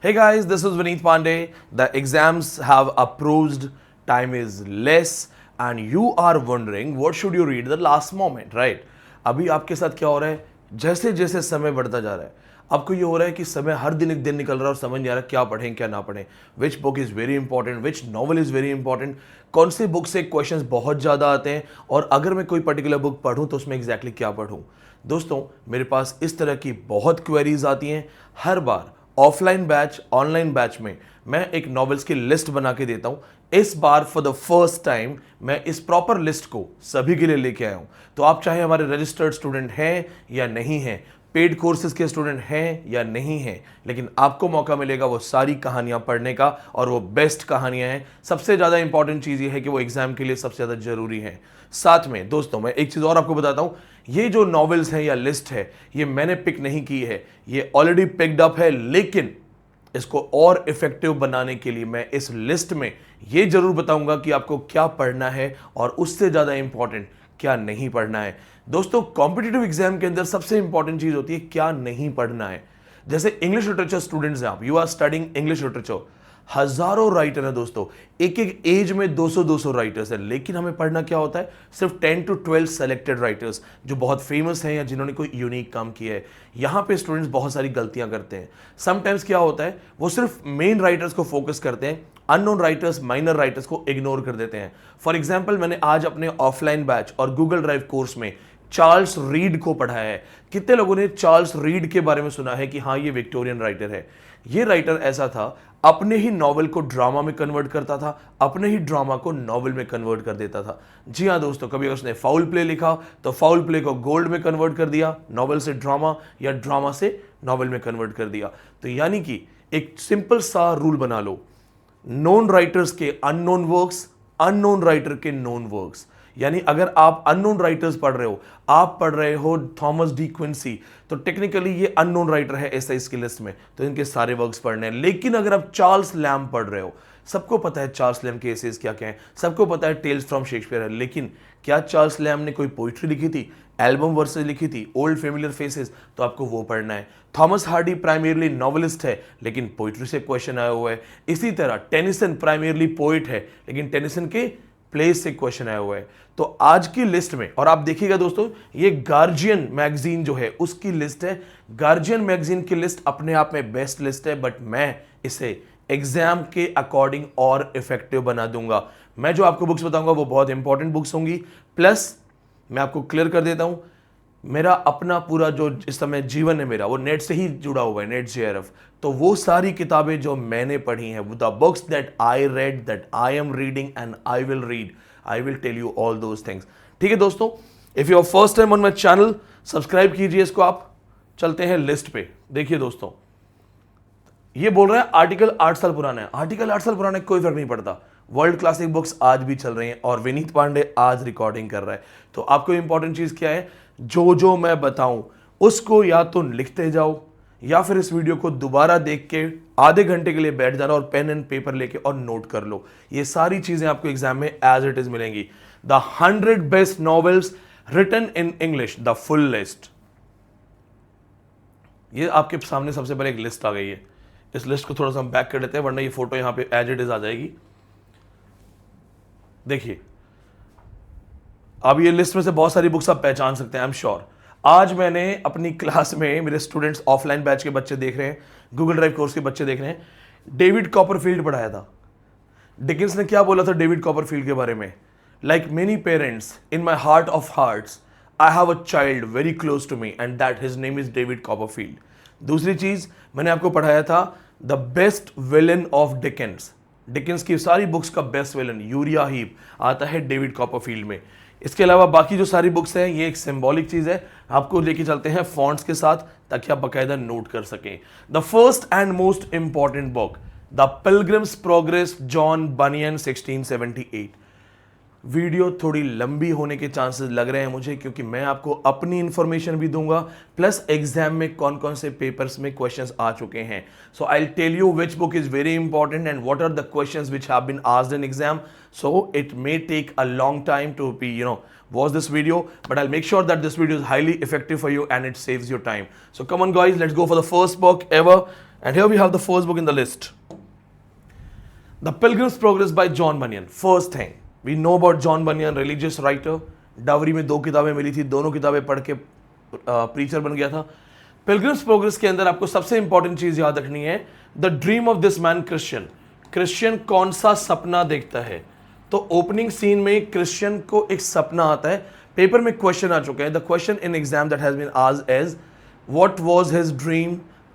Hey guys, this is Vineet Pandey. The exams have approached, time is less, and you are wondering what should you read the last moment, right? अभी आपके साथ क्या हो रहा है? जैसे जैसे समय बढ़ता जा रहा है, आपको ये हो रहा है कि समय हर दिन एक दिन निकल रहा है और समझ नहीं आ रहा क्या पढ़ें क्या ना पढ़ें, which book is very important, which novel is very important, कौन सी बुक से क्वेश्चंस बहुत ज़्यादा आते हैं और अगर मैं कोई पर्टिकुलर बुक पढ़ूँ तो उसमें एग्जैक्टली क्या पढ़ूँ। दोस्तों, मेरे पास इस तरह की बहुत क्वेरीज आती हैं हर बार। ऑफलाइन बैच, ऑनलाइन बैच में मैं एक नॉवेल्स की लिस्ट बना के देता हूं। इस बार फॉर द फर्स्ट टाइम मैं इस प्रॉपर लिस्ट को सभी के लिए लेके आया हूं। तो आप चाहे हमारे रजिस्टर्ड स्टूडेंट हैं या नहीं हैं, पेड कोर्सेज के स्टूडेंट हैं या नहीं हैं, लेकिन आपको मौका मिलेगा वो सारी कहानियां पढ़ने का, और वो बेस्ट कहानियां हैं। सबसे ज़्यादा इंपॉर्टेंट चीज़ ये है कि वो एग्जाम के लिए सबसे ज़्यादा जरूरी है। साथ में दोस्तों मैं एक चीज़ और आपको बताता हूं, ये जो नॉवेल्स हैं या लिस्ट है, ये मैंने पिक नहीं की है, ये ऑलरेडी पिक्ड अप है, लेकिन इसको और इफेक्टिव बनाने के लिए मैं इस लिस्ट में ये जरूर बताऊंगा कि आपको क्या पढ़ना है और उससे ज़्यादा इंपॉर्टेंट क्या नहीं पढ़ना है। दोस्तों, कॉम्पिटिटिव एग्जाम के अंदर सबसे इंपॉर्टेंट चीज़ होती है क्या नहीं पढ़ना है। जैसे इंग्लिश लिटरेचर स्टूडेंट्स हैं आप, you are studying English literature, हजारों राइटर हैं दोस्तों, एक एक एज में 200-200 राइटर्स हैं, लेकिन हमें पढ़ना क्या होता है, सिर्फ 10 to 12 सेलेक्टेड राइटर्स जो बहुत फेमस हैं या जिन्होंने कोई यूनिक काम किया है। यहाँ पे स्टूडेंट्स बहुत सारी गलतियां करते हैं। समटाइम्स क्या होता है, वो सिर्फ मेन राइटर्स को फोकस करते हैं, अननोन राइटर्स, माइनर राइटर्स को इग्नोर कर देते हैं। फॉर एग्जाम्पल, मैंने आज अपने ऑफलाइन बैच और गूगल ड्राइव कोर्स में चार्ल्स रीड को पढ़ाया है। कितने लोगों ने चार्ल्स रीड के बारे में सुना है कि हाँ, ये विक्टोरियन राइटर है। ये राइटर ऐसा था, अपने ही नॉवल को ड्रामा में कन्वर्ट करता था, अपने ही ड्रामा को नॉवल में कन्वर्ट कर देता था। जी हाँ दोस्तों, कभी उसने फाउल प्ले लिखा तो फाउल प्ले को गोल्ड में कन्वर्ट कर दिया, नॉवल से ड्रामा या ड्रामा से नॉवल में कन्वर्ट कर दिया। तो यानी कि एक सिंपल सा रूल बना लो, नोन राइटर्स के अननोन वर्क्स, अननोन राइटर के नोन वर्क्स। यानी अगर आप अननोन राइटर्स पढ़ रहे हो, आप पढ़ रहे हो थॉमस डी क्विंसी, तो टेक्निकली ये अननोन राइटर है एसाइज की लिस्ट में, तो इनके सारे वर्क्स पढ़ने हैं। लेकिन अगर आप चार्ल्स लैम्ब पढ़ रहे हो, सबको पता है चार्ल्स लैम्ब के एसेज क्या क्या हैं, सबको पता है टेल्स फ्रॉम शेक्सपियर है, लेकिन क्या चार्ल्स लैम्ब ने कोई पोइट्री लिखी थी, एल्बम वर्सेस लिखी थी, ओल्ड फेमिलियर फेसेस, तो आपको वो पढ़ना है। थॉमस हार्डी प्राइमरली नॉवेलिस्ट है, लेकिन पोइट्री से क्वेश्चन आया हुआ है। इसी तरह टेनिसन प्राइमरली पोइट है, लेकिन टेनिसन के प्लेस से क्वेश्चन आया हुआ है। तो आज की लिस्ट में, और आप देखिएगा दोस्तों, ये गार्जियन मैगजीन जो है उसकी लिस्ट है। गार्जियन मैगजीन की लिस्ट अपने आप में बेस्ट लिस्ट है, बट मैं इसे एग्जाम के अकॉर्डिंग और इफेक्टिव बना दूंगा। मैं जो आपको बुक्स बताऊंगा वो बहुत इंपॉर्टेंट बुक्स होंगी। प्लस मैं आपको क्लियर कर देता हूं, मेरा अपना पूरा जो इस समय जीवन है मेरा, वो नेट से ही जुड़ा हुआ है, नेट JRF। तो वो सारी किताबें जो मैंने पढ़ी हैं, the books that I read, that I am reading and I will read, I will tell you all those things. ठीक है दोस्तों, if you are first time on my channel, subscribe कीजिए इसको आप। चलते हैं लिस्ट पे। देखिए दोस्तों, ये बोल रहा है आर्टिकल 8 साल पुराना है। आर्टिकल 8 साल पुराना है, कोई फर्क नहीं पड़ता। वर्ल्ड क्लासिक बुक्स आज भी चल रही हैं और विनीत पांडे आज रिकॉर्डिंग कर रहा है। तो आपको इंपॉर्टेंट चीज क्या है, जो जो मैं बताऊं उसको या तो लिखते जाओ या फिर इस वीडियो को दोबारा देख के आधे घंटे के लिए बैठ जाना और पेन एंड पेपर लेके और नोट कर लो। ये सारी चीजें आपको एग्जाम में एज इट इज मिलेंगी। The 100 best novels written in English, the full list. ये आपके सामने सबसे पहले एक लिस्ट आ गई है। इस लिस्ट को थोड़ा सा हम बैक कर लेते हैं, वरना ये फोटो यहां पे एज इट इज आ जाएगी। देखिए, अब ये लिस्ट में से बहुत सारी बुक्स आप पहचान सकते हैं, आई एम श्योर। आज मैंने अपनी क्लास में, मेरे स्टूडेंट्स ऑफलाइन बैच के बच्चे देख रहे हैं, गूगल ड्राइव कोर्स के बच्चे देख रहे हैं, डेविड कॉपरफील्ड पढ़ाया था। डिकिंस ने क्या बोला था डेविड कॉपरफील्ड के बारे में, like many parents in my heart of hearts I have a child very close to me and that his name is David Copperfield. दूसरी चीज मैंने आपको पढ़ाया था, the best villain of Dickens. Dickens की सारी बुक्स का बेस्ट विलन यूरिया हीप आता है डेविड कॉपरफील्ड में। इसके अलावा बाकी जो सारी बुक्स हैं, ये एक सिंबॉलिक चीज है, आपको लेके चलते हैं फॉन्ट्स के साथ ताकि आप बाकायदा नोट कर सकें। The first and most important book, the pilgrims progress, John banyan 1678। Video थोड़ी लंबी होने के चांसेस लग रहे हैं मुझे, क्योंकि मैं आपको अपनी इंफॉर्मेशन भी दूंगा, प्लस एग्जाम में कौन कौन से पेपर्स में क्वेश्चंस आ चुके हैं। So I will tell you which book is very important and what are the questions which have been asked in exam. So it may take a long time to be watch this video, but I'll make sure that this video is highly effective for you and it saves your time. So come on guys, let's go for the first book ever. And here we have the first book in the list, The Pilgrim's Progress by John Bunyan. First thing, we know about John Bunyan, religious writer. Dowry में 2 किताबें मिली थी, दोनों किताबें पढ़ के preacher बन गया था. पिलग्रिम्स प्रोग्रेस के अंदर आपको सबसे इंपॉर्टेंट चीज याद रखनी है, the dream of this man Christian. Christian कौन सा सपना देखता है? तो ओपनिंग सीन में क्रिश्चियन को एक सपना आता है. पेपर में क्वेश्चन आ चुके हैं. The question in exam that has been asked is what was his dream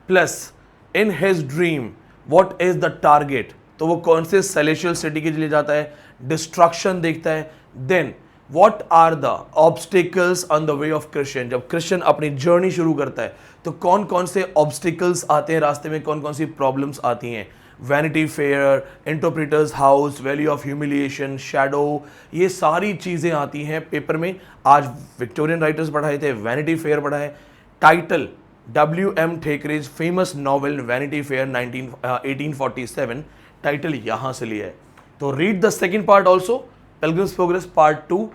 plus in his dream what is the target. तो वो कौन से सेलेशियल सिटी के लिए जाता है? डिस्ट्रक्शन देखता है. Then what are the obstacles on the way of Christian. जब क्रिश्चियन अपनी जर्नी शुरू करता है तो कौन कौन से ऑब्स्टिकल्स आते हैं रास्ते में, कौन कौन सी प्रॉब्लम्स आती हैं. Vanity fair, interpreters house, valley of humiliation, shadow, ये सारी चीज़ें आती हैं पेपर में. आज विक्टोरियन राइटर्स पढ़ाए थे, वैनिटी फेयर पढ़ा है. Title W.M. Thackeray's famous novel Vanity Fair 1847, title यहाँ से लिया है. So read the second part also, Pilgrim's Progress part 2.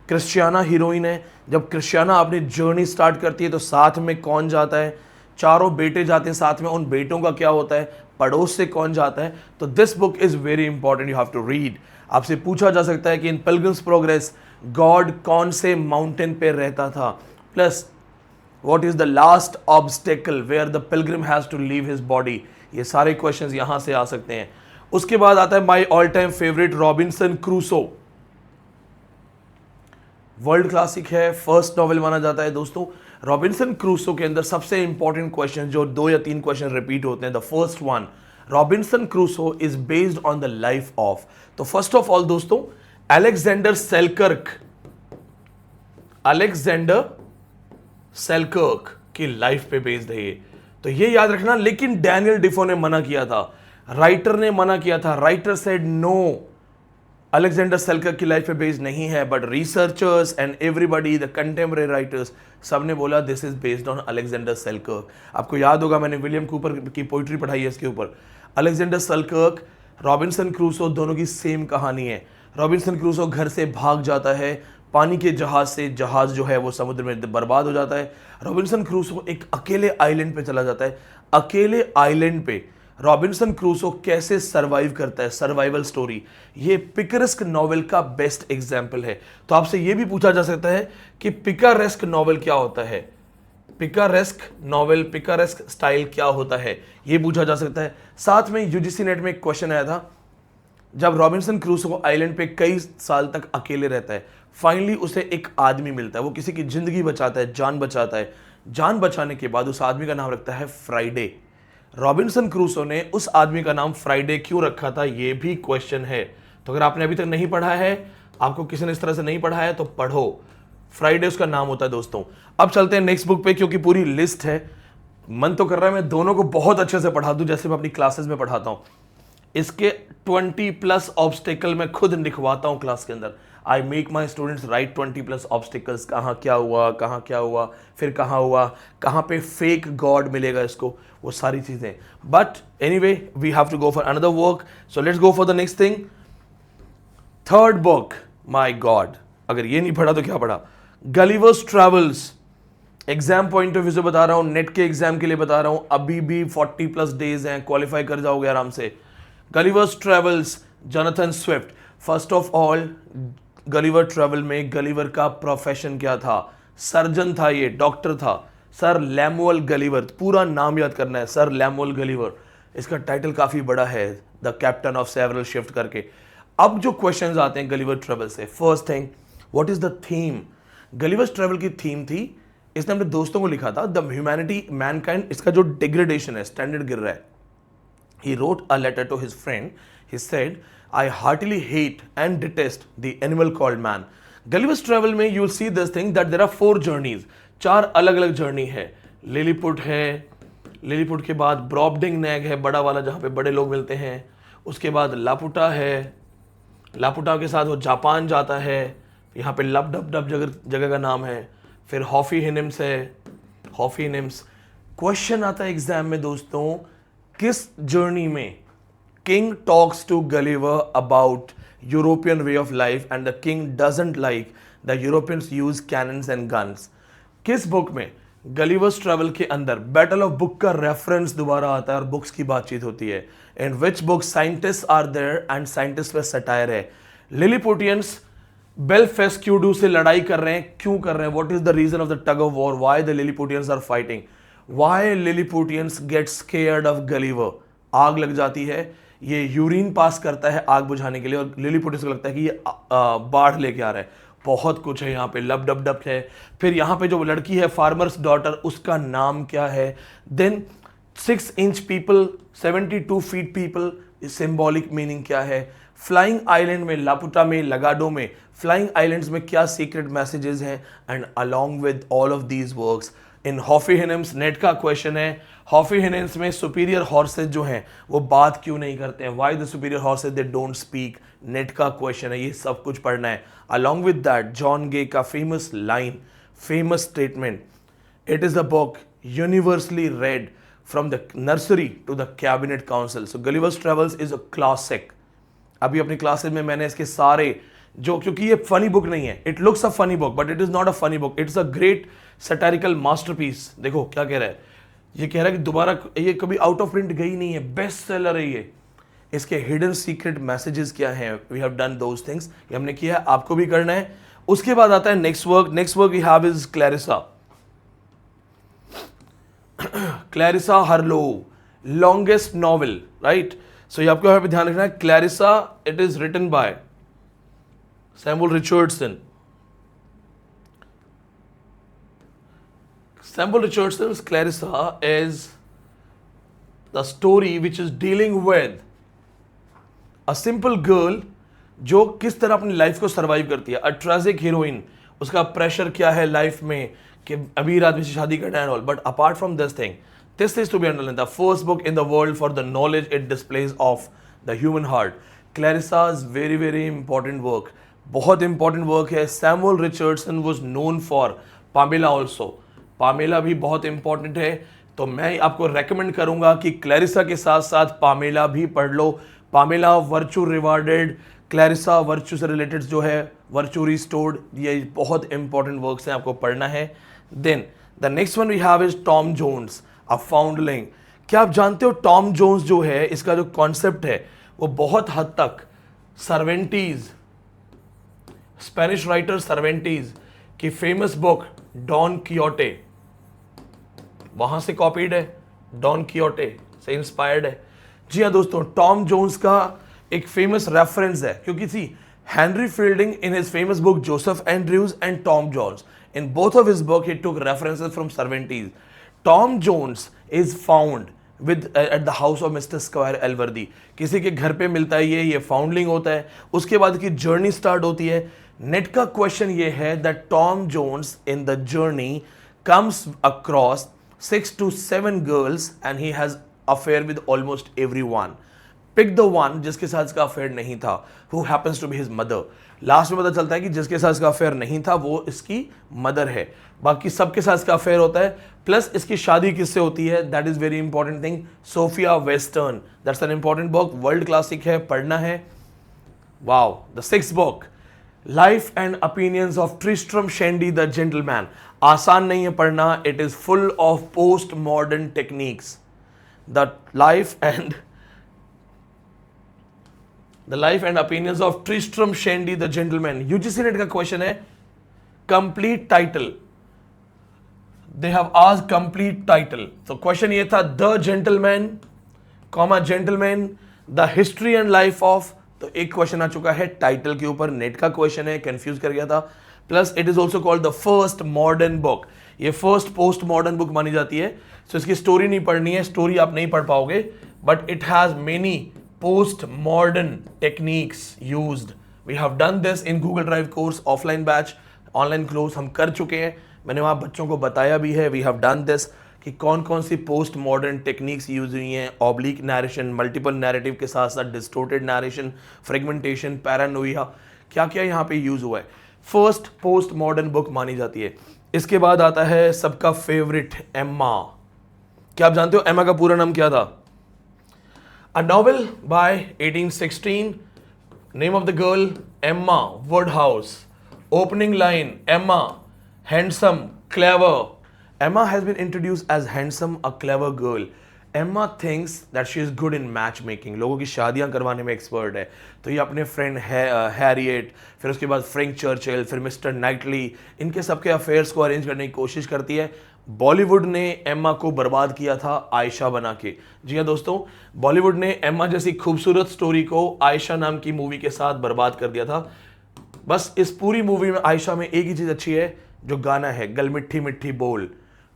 Christiana heroine है. जब क्रिश्चियाना अपनी जर्नी स्टार्ट करती है तो साथ में कौन जाता है? 4 बेटे जाते हैं साथ में. उन बेटों का क्या होता है? पड़ोस से कौन जाता है? तो this book is very important, you have to read. आपसे पूछा जा सकता है कि इन पिलग्रिम्स प्रोग्रेस गॉड कौन से माउंटेन पे रहता था, plus what is the last obstacle where the pilgrim has to leave his body. ये सारे क्वेश्चंस यहां से आ सकते हैं. उसके बाद आता है my all time favourite Robinson Crusoe. World classic है, फर्स्ट नॉवेल माना जाता है दोस्तों. रॉबिन्सन क्रूसो के अंदर सबसे इंपॉर्टेंट क्वेश्चन जो 2 या 3 क्वेश्चन रिपीट होते हैं. The first one, Robinson Crusoe is based on the life of. तो फर्स्ट ऑफ ऑल दोस्तों, अलेक्जेंडर सेलकर्क की लाइफ पे बेस्ड है ये. तो ये याद रखना. लेकिन डैनियल डिफो ने मना किया था, राइटर ने मना किया था. Writer said no, Alexander Selkirk की लाइफ पे बेस्ड नहीं है. But researchers and everybody, the contemporary writers, सबने बोला this is based on Alexander Selkirk. आपको याद होगा मैंने विलियम कूपर की पोइट्री पढ़ाई है इसके ऊपर. अलेक्जेंडर सेलकर्क, रॉबिन्सन क्रूसो, दोनों की सेम कहानी है. रॉबिन्सन क्रूसो घर से भाग जाता है पानी के जहाज से. जहाज जो है वो समुद्र में बर्बाद हो जाता है. रॉबिन्सन क्रूसो एक अकेले आइलैंड पे चला जाता है. अकेले आइलैंड पे रॉबिन्सन क्रूसो कैसे सरवाइव करता है, सर्वाइवल स्टोरी. ये पिकारेस्क नॉवेल का बेस्ट एग्जाम्पल है. तो आपसे ये भी पूछा जा सकता है कि पिकारेस्क नॉवेल क्या होता है, पिकारेस्क नॉवेल, पिकारेस्क स्टाइल क्या होता है, ये पूछा जा सकता है. साथ में यूजीसी नेट में एक क्वेश्चन आया था, जब रॉबिन्सन क्रूसो आइलैंड पे कई साल तक अकेले रहता है, फाइनली उसे एक आदमी मिलता है, वो किसी की जिंदगी बचाता है, जान बचाता है. जान बचाने के बाद उस आदमी का नाम रखता है फ्राइडे. रॉबिन्सन क्रूसो ने उस आदमी का नाम फ्राइडे क्यों रखा था, यह भी क्वेश्चन है. तो अगर आपने अभी तक नहीं पढ़ा है, आपको किसी ने इस तरह से नहीं पढ़ा है, तो पढ़ो. फ्राइडे उसका नाम होता है दोस्तों. अब चलते हैं नेक्स्ट बुक पे, क्योंकि पूरी लिस्ट है. मन तो कर रहा है मैं दोनों को बहुत अच्छे से पढ़ा दूं जैसे मैं अपनी क्लासेस में पढ़ाता हूं. इसके 20+ ऑब्स्टिकल मैं खुद लिखवाता हूं क्लास के अंदर. I make my students right 20+ obstacles. कहाँ क्या हुआ, फिर कहाँ हुआ, कहाँ पे फेक गॉड मिलेगा इसको, वो सारी चीजें. But anyway we have to go for another work. So let's go for the next thing. Third book, my god, अगर ये नहीं पढ़ा तो क्या पढ़ा? Gulliver's travels. Exam point of view से बता रहा हूं, नेट के एग्जाम के लिए बता रहा हूं. अभी भी 40+ डेज हैं, क्वालिफाई कर जाओगे आराम से. Gulliver's travels, Jonathan Swift. First of all, Gulliver travel में गलिवर का प्रोफेशन क्या था? सर्जन था, ये डॉक्टर था. सर लैमुअल गलिवर, पूरा नाम याद करना है, सर लैमुअल गलिवर. इसका टाइटल काफी बड़ा है, the captain of several shift करके. अब जो क्वेश्चंस आते हैं गलिवर ट्रैवल से, first thing, what is the theme? Gulliver's travel की थीम थी, इसने अपने दोस्तों को लिखा था, द ह्यूमैनिटी मैनकाइंड. इसका जो डिग्रेडेशन है, स्टैंडर्ड गिर रहा है. He wrote a letter to his friend. He said, I heartily hate and detest the animal called man. Gulliver's Travel में you will see this thing that there are 4 journeys. 4 अलग अलग journey है. Lilliput है, Lilliput के बाद ब्रॉबडिंग नेग है, बड़ा वाला जहाँ पे बड़े लोग मिलते हैं. उसके बाद लापुटा है, लापुटा के साथ वो जापान जाता है, यहाँ पे लब डब डब जगह का नाम है. फिर हॉफी हिनिम्स है, हॉफी हिनिम्स. क्वेश्चन आता है एग्जाम में दोस्तों, किस जर्नी में king talks to Gulliver about European way of life and the king doesn't like the Europeans use cannons and guns. किस बुक में गलीवर्स ट्रेवल के अंदर बैटल ऑफ बुक का रेफरेंस दोबारा आता है और बुक्स की बातचीत होती है। In which book scientist are there and scientist पे सटायर है। लिलीपुटियंस बेलफेस्क्यूडू से लड़ाई कर रहे हैं, क्यों कर रहे हैं, what is the reason of the tug of war, why the Lilliputians are fighting, why Lilliputians get scared of Gulliver. आग लग जाती है, ये यूरिन पास करता है आग बुझाने के लिए और लिलीपुटियंस को लगता है कि ये बाढ़ लेके आ रहा है। बहुत कुछ है यहाँ पे, लब डब डब है। फिर यहाँ पे जो लड़की है फार्मर्स डॉटर, उसका नाम क्या है। Then 6 inch people, 72 feet people, symbolic meaning क्या है। फ्लाइंग आइलैंड में, लापुटा में, लगाडो में, फ्लाइंग आइलैंड्स में क्या सीक्रेट मैसेजेस हैं। And along with all of these works in Houyhnhnms, NET का क्वेश्चन है, हॉफीहिनेम्स में सुपीरियर हॉर्सेज जो हैं वो बात क्यों नहीं करते हैं, why the superior horses they don't speak, NET का क्वेश्चन है, ये सब कुछ पढ़ना है। Along with that John Gay का famous line, famous statement, it is the book universally read from the nursery to the cabinet council. So Gulliver's Travels is a classic. अभी अपनी क्लासेज में मैंने इसके सारे जो, क्योंकि ये फनी बुक नहीं है, it looks a funny book but it is not a funny book, it's a great satirical masterpiece. देखो क्या कह रहा है, ये कह रहा है कि दोबारा ये कभी आउट ऑफ प्रिंट गई नहीं है, बेस्ट सेलर है ये। इसके हिडन सीक्रेट मैसेजेस क्या हैं, we have done those things, ये हमने किया है, आपको भी करना है। उसके बाद आता है next work, next work we have is Clarissa. Clarissa Harlowe, longest novel, right. So ये आपको यहाँ पे ध्यान रखना है, क्लैरिसा it is written by Samuel Richardson. Samuel Richardson's Clarissa is the story which is dealing with a simple girl जो किस तरह अपनी लाइफ को सरवाइव करती है। अ ट्रेजिक हीरोइन, उसका प्रेशर क्या है लाइफ में कि अमीर आदमी से शादी करना है, but apart from this thing, this is to be underline, the first book in the world for the knowledge it displays of the human heart. Clarissa is very very important work, बहुत important work है। Samuel Richardson was known for Pamela also, Pamela भी बहुत important है। तो मैं आपको recommend करूंगा कि क्लैरिसा के साथ साथ पामेला भी पढ़ लो। Pamela virtue rewarded, Clarissa virtue से रिलेटेड जो है, वर्चू रिस्टोर्ड, ये बहुत इंपॉर्टेंट वर्क्स हैं, आपको पढ़ना है। Then the next one we have is Tom Jones a foundling. क्या आप जानते हो टॉम जोन्स जो है, इसका जो कॉन्सेप्ट है वो बहुत हद तक सर्वेंटीज, स्पेनिश राइटर सर्वेंटीज की फेमस बुक डॉन कियोटे, वहां से कॉपीड है, डॉन कियोटे से इंस्पायर्ड है। जी हाँ दोस्तों, टॉम जोन्स का एक फेमस रेफरेंस है, क्योंकि see Henry Fielding in his famous book Joseph Andrews and Tom Jones, in both of his book he took references from Cervantes. Tom Jones is found with at the house of Mr Squire Allworthy, किसी के घर पे मिलता है ये फाउंडलिंग होता है, उसके बाद की जर्नी स्टार्ट होती है। नेट का क्वेश्चन ये है that Tom Jones in the journey comes across 6 to 7 girls and he has affair with almost everyone. Pick the one जिसके साथ इसका अफेयर नहीं था, who happens to be his mother. Last में पता चलता है कि जिसके साथ इसका अफेयर नहीं था वो इसकी मदर है, बाकी सबके साथ इसका अफेयर होता है। प्लस इसकी शादी किससे होती है, that is very important thing, Sophia Western, that's an important book, world classic है, पढ़ना है। Wow, the sixth book life and opinions of Tristram Shandy the gentleman. आसान नहीं है पढ़ना, it is full of post modern techniques. The life and opinions of Tristram Shandy the gentleman. UGC NET का question है, complete title, they have asked complete title. तो question ये था, the gentleman comma gentleman the history and life of. तो एक question आ चुका है टाइटल के ऊपर, नेट का क्वेश्चन है, कंफ्यूज कर गया था। Plus it is also called the first modern book, ये फर्स्ट पोस्ट मॉडर्न बुक मानी जाती है। सो इसकी स्टोरी नहीं पढ़नी है, स्टोरी आप नहीं पढ़ पाओगे, but it has many post modern techniques used. We have done this in Google drive course, offline batch, online course हम कर चुके हैं, मैंने वहाँ बच्चों को बताया भी है। वी हैव डन दिस कि कौन कौन सी पोस्ट मॉडर्न टेक्निक्स यूज हुई हैं, ऑब्लिक नैरेशन, मल्टीपल नैरेटिव के साथ साथ डिस्टोर्टेड नैरेशन, फ्रेगमेंटेशन, पैरानोइया, क्या क्या यहाँ पे यूज हुआ है। फर्स्ट पोस्ट मॉडर्न बुक मानी जाती है। इसके बाद आता है सबका फेवरेट एम्मा। क्या आप जानते हो एम्मा का पूरा नाम क्या था? A novel by 1816, name of the girl Emma Woodhouse, opening line Emma handsome, clever, Emma has been introduced as handsome, a clever girl. Emma thinks that she is good in matchmaking. लोगों की शादियां करवाने में expert है. तो ये अपने friend Harriet, फिर उसके बाद फ्रैंक चर्चिल, फिर मिस्टर नाइटली, इनके सबके अफेयर्स को अरेंज करने की कोशिश करती है. बॉलीवुड ने एम्मा को बर्बाद किया था आयशा बना के. जी हाँ दोस्तों, बॉलीवुड ने एम्मा जैसी खूबसूरत स्टोरी को आयशा नाम की मूवी के साथ बर्बाद कर दिया था. बस इस पूरी मूवी में आयशा में एक ही चीज अच्छी है, जो गाना है गल मिट्ठी मिट्ठी बोल.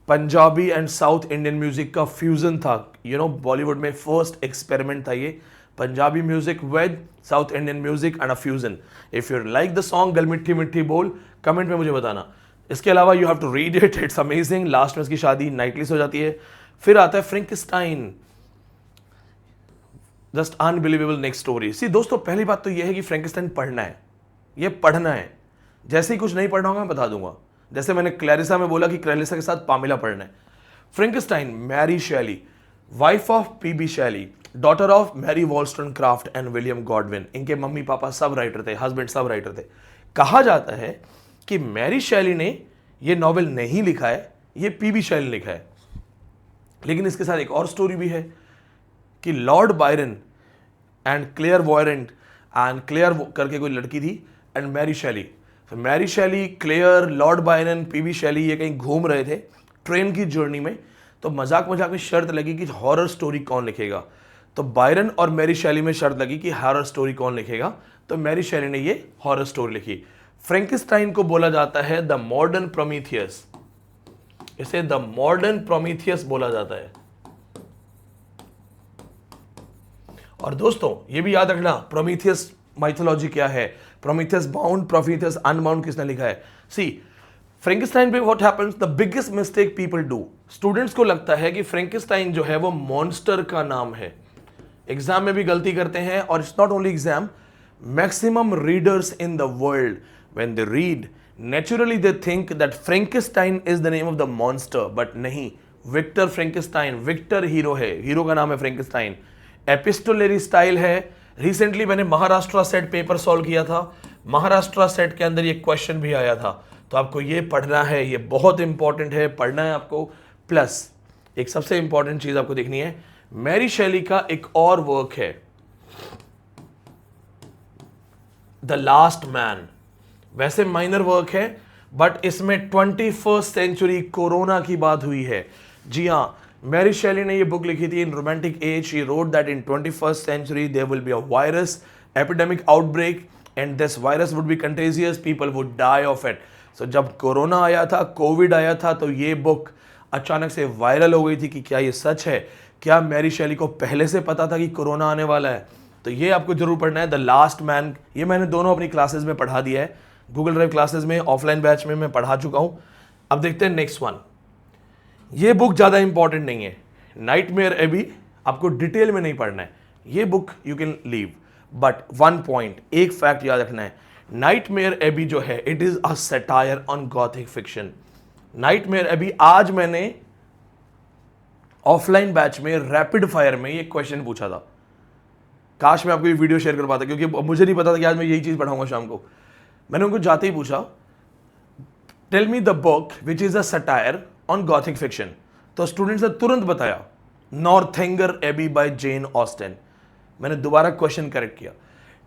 Punjabi and south Indian music का फ्यूजन था. बॉलीवुड में फर्स्ट एक्सपेरिमेंट था ये, Punjabi music with south Indian music and a fusion. If you like the song गल मिट्ठी मिट्ठी बोल, कमेंट में मुझे बताना. इसके अलावा you have to read it, it's amazing. Last में इसकी शादी नाइटली से हो जाती है. फिर आता है फ्रैंकेस्टाइन, जस्ट अनबिलीवेबल नेक्स्ट स्टोरी. सी दोस्तों, पहली बात तो यह है कि फ्रैंकेस्टाइन पढ़ना है, ये पढ़ना है. जैसे ही कुछ नहीं पढ़ना होगा मैं बता दूंगा. जैसे मैंने क्लैरिसा में बोला कि क्लैरिसा के साथ पामिला पढ़ना है. Frankenstein, Mary Shelley, wife of P B Shelley, daughter of Mary Wollstonecraft and William Godwin. इनके मम्मी पापा सब राइटर थे, हस्बैंड सब राइटर थे. कहा जाता है कि मैरी शेली ने ये नॉवेल नहीं लिखा है, ये पीबी शेली ने लिखा है. लेकिन इसके साथ एक और स्टोरी भी है कि लॉर्ड बायरन एंड क्लेयर वॉयरेंट, एंड क्लेयर करके कोई लड़की थी, and Mary Shelley. Mary Shelley, Claire, Lord Byron, P B Shelley ये कहीं घूम रहे थे ट्रेन की जर्नी में. तो मजाक मजाक में शर्त लगी कि हॉरर स्टोरी कौन लिखेगा. तो बायरन और मैरी शेली में शर्त लगी कि हॉरर स्टोरी कौन लिखेगा. तो मैरी शेली ने ये हॉरर स्टोरी लिखी. फ्रैंकेस्टाइन को बोला जाता है द मॉडर्न प्रोमीथियस. इसे द मॉडर्न प्रोमीथियस बोला जाता है. और दोस्तों ये भी याद रखना, प्रोमीथियस माइथोलॉजी क्या है, प्रोमीथियस बाउंड, प्रोमीथियस अनबाउंड किसने लिखा है. सी फ्रैंकेस्टाइन पे what happens, the biggest mistake people do. Students को लगता है कि फ्रैंकेस्टाइन जो है वो मॉन्स्टर का नाम है. एग्जाम में भी गलती करते हैं, और it's not only exam, maximum readers in the world when they read naturally they think that Frankenstein is the name of the monster. But नहीं, विक्टर फ्रैंकेस्टाइन, विक्टर हीरो है, हीरो का नाम है फ्रैंकेस्टाइन. एपिस्टोलरी स्टाइल है. Recently मैंने Maharashtra set paper solve किया था. Maharashtra set के अंदर ये क्वेश्चन भी आया था. तो आपको ये पढ़ना है, ये बहुत इंपॉर्टेंट है, पढ़ना है आपको. प्लस एक सबसे इंपॉर्टेंट चीज आपको देखनी है, मैरी शेली का एक और वर्क है द लास्ट मैन. वैसे माइनर वर्क है, बट इसमें 21st सेंचुरी कोरोना की बात हुई है. जी हाँ, मैरी शेली ने ये बुक लिखी थी in romantic age. She wrote that in 21st century there will be a virus epidemic outbreak and this virus would be contagious, people would die of it. So जब कोरोना आया था, Covid आया था, तो ये book अचानक से viral हो गई थी कि क्या ये सच है. क्या मैरी शेली को पहले से पता था कि कोरोना आने वाला है. तो ये आपको जरूर पढ़ना है, द लास्ट मैन. ये मैंने दोनों अपनी क्लासेस में पढ़ा दिया है, गूगल ड्राइव क्लासेस में, ऑफलाइन बैच में मैं पढ़ा चुका हूं. अब देखते हैं नेक्स्ट वन. ये बुक ज़्यादा इंपॉर्टेंट नहीं है, नाइटमेयर एबी. आपको डिटेल में नहीं पढ़ना है, ये book you can leave. But one point, एक फैक्ट याद रखना है, नाइटमेयर एबी जो है it is a satire on gothic fiction. Nightmare Abbey, आज मैंने ऑफलाइन बैच में रैपिड फायर में ये क्वेश्चन पूछा था. काश मैं आपको ये वीडियो शेयर कर पाता, क्योंकि मुझे नहीं पता था कि आज मैं यही चीज पढ़ाऊंगा शाम को. मैंने उनको जाते ही पूछा, tell me the book which is a satire on gothic fiction. तो स्टूडेंट्स ने तुरंत बताया नॉर्थेंगर एबी बाय जेन ऑस्टेन. मैंने दोबारा क्वेश्चन करेक्ट किया,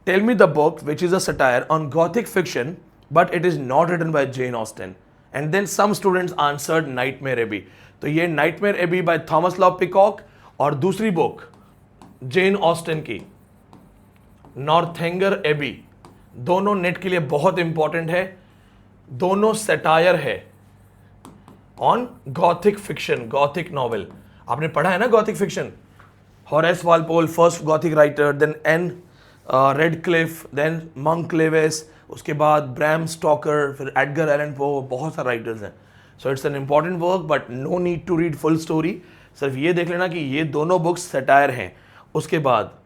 tell me the book which is a satire on gothic fiction but it is not written by Jane Austen. And then some students answered Nightmare Abbey. तो ये Nightmare Abbey by Thomas Love Peacock, और दूसरी book जेन ऑस्टेन की नॉर्थेंगर AB. दोनों net के लिए बहुत important है, दोनों सटायर है on gothic fiction, gothic novel. आपने पढ़ा है ना gothic fiction, Horace Walpole first gothic writer, then Ann Radcliffe, then Monk Lewis, उसके बाद ब्रैम स्टॉकर, फिर एडगर एलन पो, बहुत सारे राइटर्स हैं. So it's an important work, but no need to read full story. सिर्फ ये देख लेना कि ये दोनों बुक्स सटायर हैं. उसके बाद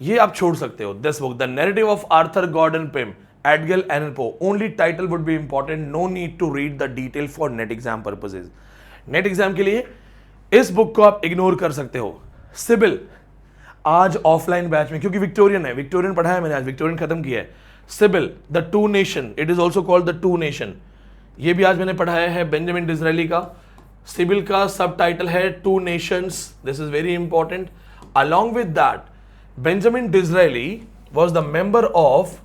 ये आप छोड़ सकते हो, this book the narrative of Arthur Gordon Pym, Edgar Allan Poe. Only title would be important, no need to read the detail for NET exam purposes. NET exam के लिए इस बुक को आप इग्नोर कर सकते हो. सिबिल, आज offline batch में, क्योंकि विक्टोरियन है, विक्टोरियन पढ़ा है मैंने, आज विक्टोरियन खत्म किया है. CIBIL the two nation, it is also called the two nation. ये भी आज मैंने पढ़ाया है बेंजामिन डिज़रायली का। सिबिल का सब टाइटल है two nations, this is very important. Along with that, Benjamin Disraeli was the member of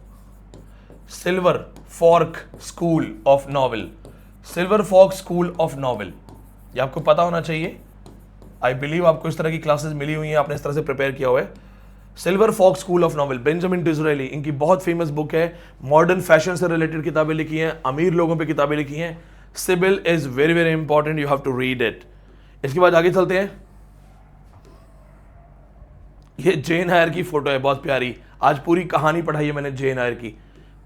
silver fork school of novel. Silver fork school of novel, ये आपको पता होना चाहिए। आई बिलीव आपको इस तरह की क्लासेस मिली हुई हैं, आपने इस तरह से प्रिपेयर किया हुआ है। Silver fox school of novel, Benjamin Disraeli, इनकी बहुत फेमस बुक है। मॉडर्न फैशन से रिलेटेड किताबें लिखी हैं, अमीर लोगों पे किताबें लिखी हैं। Sybil is very very important, you have to read it. इसके बाद आगे चलते हैं। ये जेन आयर की फोटो है, बहुत प्यारी। आज पूरी कहानी पढ़ाई है मैंने जेन आयर की।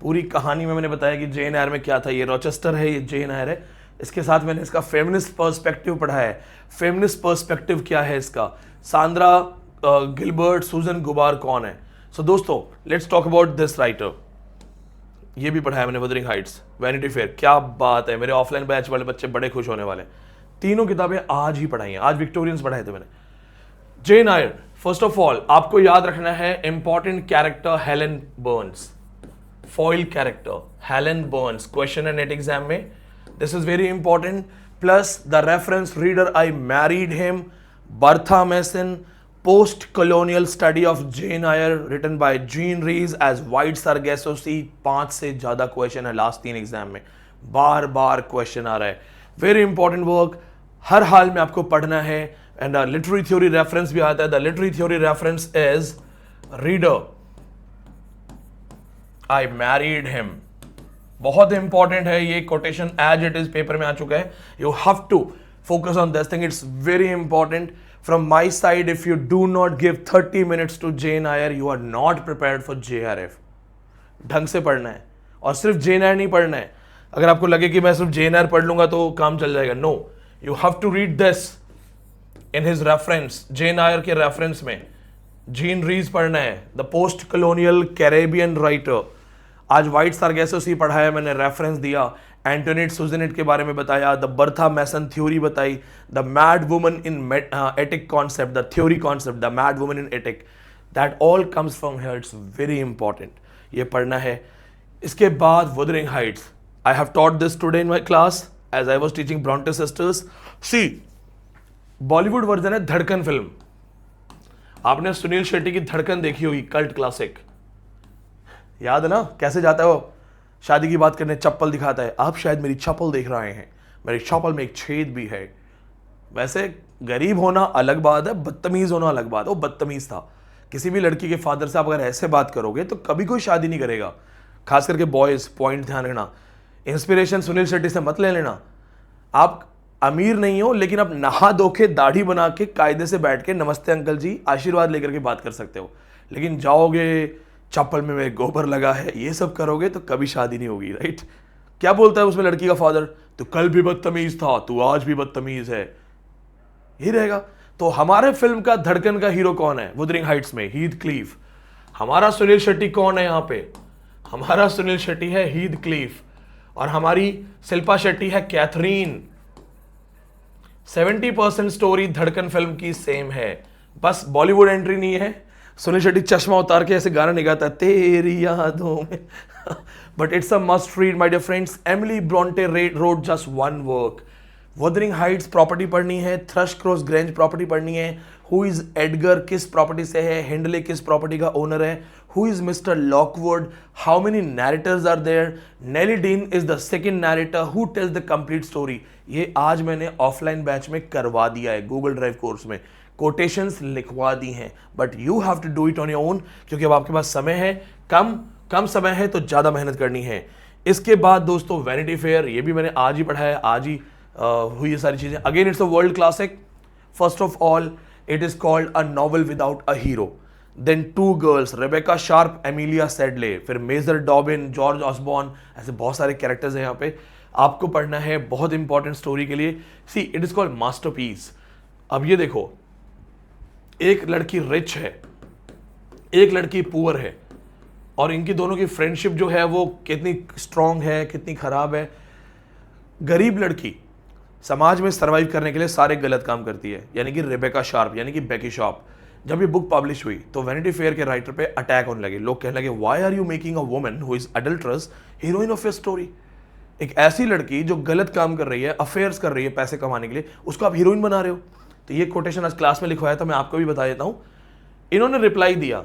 पूरी कहानी में मैंने बताया कि जेन आयर में क्या था। ये रॉचेस्टर है, ये जेन आयर है। इसके साथ मैंने इसका फेमिनिस्ट पर्सपेक्टिव पढ़ा है। फेमिनिस्ट पर्सपेक्टिव क्या है इसका, सांद्रा गिलबर्ट, सूजन गुबार कौन है। सो दोस्तों, let's talk about this writer. ये भी पढ़ाया मैंने, वुदरिंग हाइट्स, वैनिटी फेयर। क्या बात है, मेरे ऑफलाइन बैच वाले बच्चे बड़े खुश होने वाले। तीनों किताबें आज ही पढ़ाई हैं, आज विक्टोरियंस पढ़ाए थे मैंने। Jane Eyre, first of all आपको याद रखना है important character Helen Burns, foil character Helen Burns, question and NET exam में this is very important. Plus the reference reader I married him, Bertha Mason, post colonial study of Jane Eyre written by Jean Rees as White Sargasso 5 से ज्यादा question है last 3 exam में, बार बार question आ रहा है। Very important work, हर हाल में आपको पढ़ना है। एंड लिटरेरी थ्योरी रेफरेंस भी आता है। The literary theory reference is reader I married him, बहुत इंपॉर्टेंट है ये quotation, as it is paper में आ चुका है। You have to focus on this thing, it's very important. From my side, if you do not give 30 minutes to Jane Eyre, you are not prepared for JRF. ढंग से पढ़ना है, और सिर्फ Jane Eyre नहीं पढ़ना है। अगर आपको लगे कि मैं सिर्फ Jane Eyre पढ़ लूंगा तो काम चल जाएगा, no, you have to read this in his reference, Jane Eyre के reference में। Jean Rees पढ़ना है, the post colonial Caribbean writer। आज व्हाइट सारगेसो सी पढ़ाया मैंने, रेफरेंस दिया, एंटोनेट सुजनेट के बारे में बताया, द बर्था मैसन थ्योरी बताई, the mad woman in attic concept, the theory concept, the mad woman in attic, that all comes from here, it's very important, ये पढ़ना है। इसके बाद Wuthering Heights, I have taught this today in my class as I was teaching Bronte sisters. See, Bollywood version है Dhadkan film. आपने सुनील शेट्टी की धड़कन देखी होगी, कल्ट क्लासिक, याद है ना, कैसे जाता है वो शादी की बात करने, चप्पल दिखाता है, आप शायद मेरी चप्पल देख रहे हैं, मेरी चप्पल में एक छेद भी है। वैसे गरीब होना अलग बात है, बदतमीज होना अलग बात है। वो बदतमीज था। किसी भी लड़की के फादर से आप अगर ऐसे बात करोगे तो कभी कोई शादी नहीं करेगा। खास करके बॉयज, पॉइंट ध्यान रखना, इंस्पिरेशन सुनील शेट्टी से मत ले लेना। आप अमीर नहीं हो, लेकिन आप नहा धो के दाढ़ी बना के कायदे से बैठ के नमस्ते अंकल जी आशीर्वाद लेकर के बात कर सकते हो। लेकिन जाओगे चप्पल में मेरे गोबर लगा है, ये सब करोगे तो कभी शादी नहीं होगी, राइट। क्या बोलता है उसमें लड़की का फादर, तू कल भी बदतमीज था, तू आज भी बदतमीज है, यही रहेगा। तो हमारे फिल्म का धड़कन का हीरो कौन है वुदरिंग हाइट्स में? Heath Cleef. हमारा सुनील शेट्टी कौन है यहाँ पे? हमारा सुनील शेट्टी है हीथ क्लीफ, और हमारी शिल्पा शेट्टी है कैथरीन। 70% स्टोरी धड़कन फिल्म की सेम है, बस बॉलीवुड एंट्री नहीं है। सुनील शेट्टी चश्मा उतार के ऐसे गाना नहीं गाता तेरी यादों में but it's a must read my dear friends. Emily Bronte wrote just one work. Wuthering Heights property पढ़नी है, थ्रशक्रॉस ग्रेंज प्रॉपर्टी पढ़नी है, हु इज एडगर किस प्रॉपर्टी से है, हिंडले किस प्रॉपर्टी का ओनर है, who is mister Lockwood, how many narrators are there, Nelly Dean is the second narrator, who tells the complete story. ये आज मैंने ऑफलाइन बैच में करवा दिया है, गूगल ड्राइव कोर्स में कोटेशंस लिखवा दी हैं, but you have to do it on your own, क्योंकि अब आपके पास समय है, कम समय है तो ज़्यादा मेहनत करनी है। इसके बाद दोस्तों वैनिटी फेयर, ये भी मैंने आज ही पढ़ा है, आज ही हुई ये सारी चीज़ें। Again it's a world classic. First of all it is called a novel without a hero. Then two girls, Rebecca Sharp, Amelia Sedley, फिर मेजर डॉबिन, जॉर्ज ऑसबॉर्न, ऐसे बहुत सारे कैरेक्टर्स हैं यहाँ पे, आपको पढ़ना है, बहुत इंपॉर्टेंट स्टोरी के लिए। सी, इट इज़ कॉल्ड मास्टरपीस। अब ये देखो, एक लड़की रिच है, एक लड़की पुअर है, और इनकी दोनों की फ्रेंडशिप जो है वो कितनी स्ट्रांग है, कितनी खराब है। गरीब लड़की समाज में सर्वाइव करने के लिए सारे गलत काम करती है, यानी कि रेबेका शार्प, यानी कि बेकी शॉप। जब ये बुक पब्लिश हुई तो वैनिटी फेयर के राइटर पे अटैक होने लगे। लोग कहने लगे, why are you making a woman who is adulterous heroine of your story. एक ऐसी लड़की जो गलत काम कर रही है, अफेयर्स कर रही है पैसे कमाने के लिए, उसको आप हीरोइन बना रहे हो। तो ये कोटेशन आज क्लास में लिखवाया था, मैं आपको भी बता देता हूं। इन्होंने रिप्लाई दिया,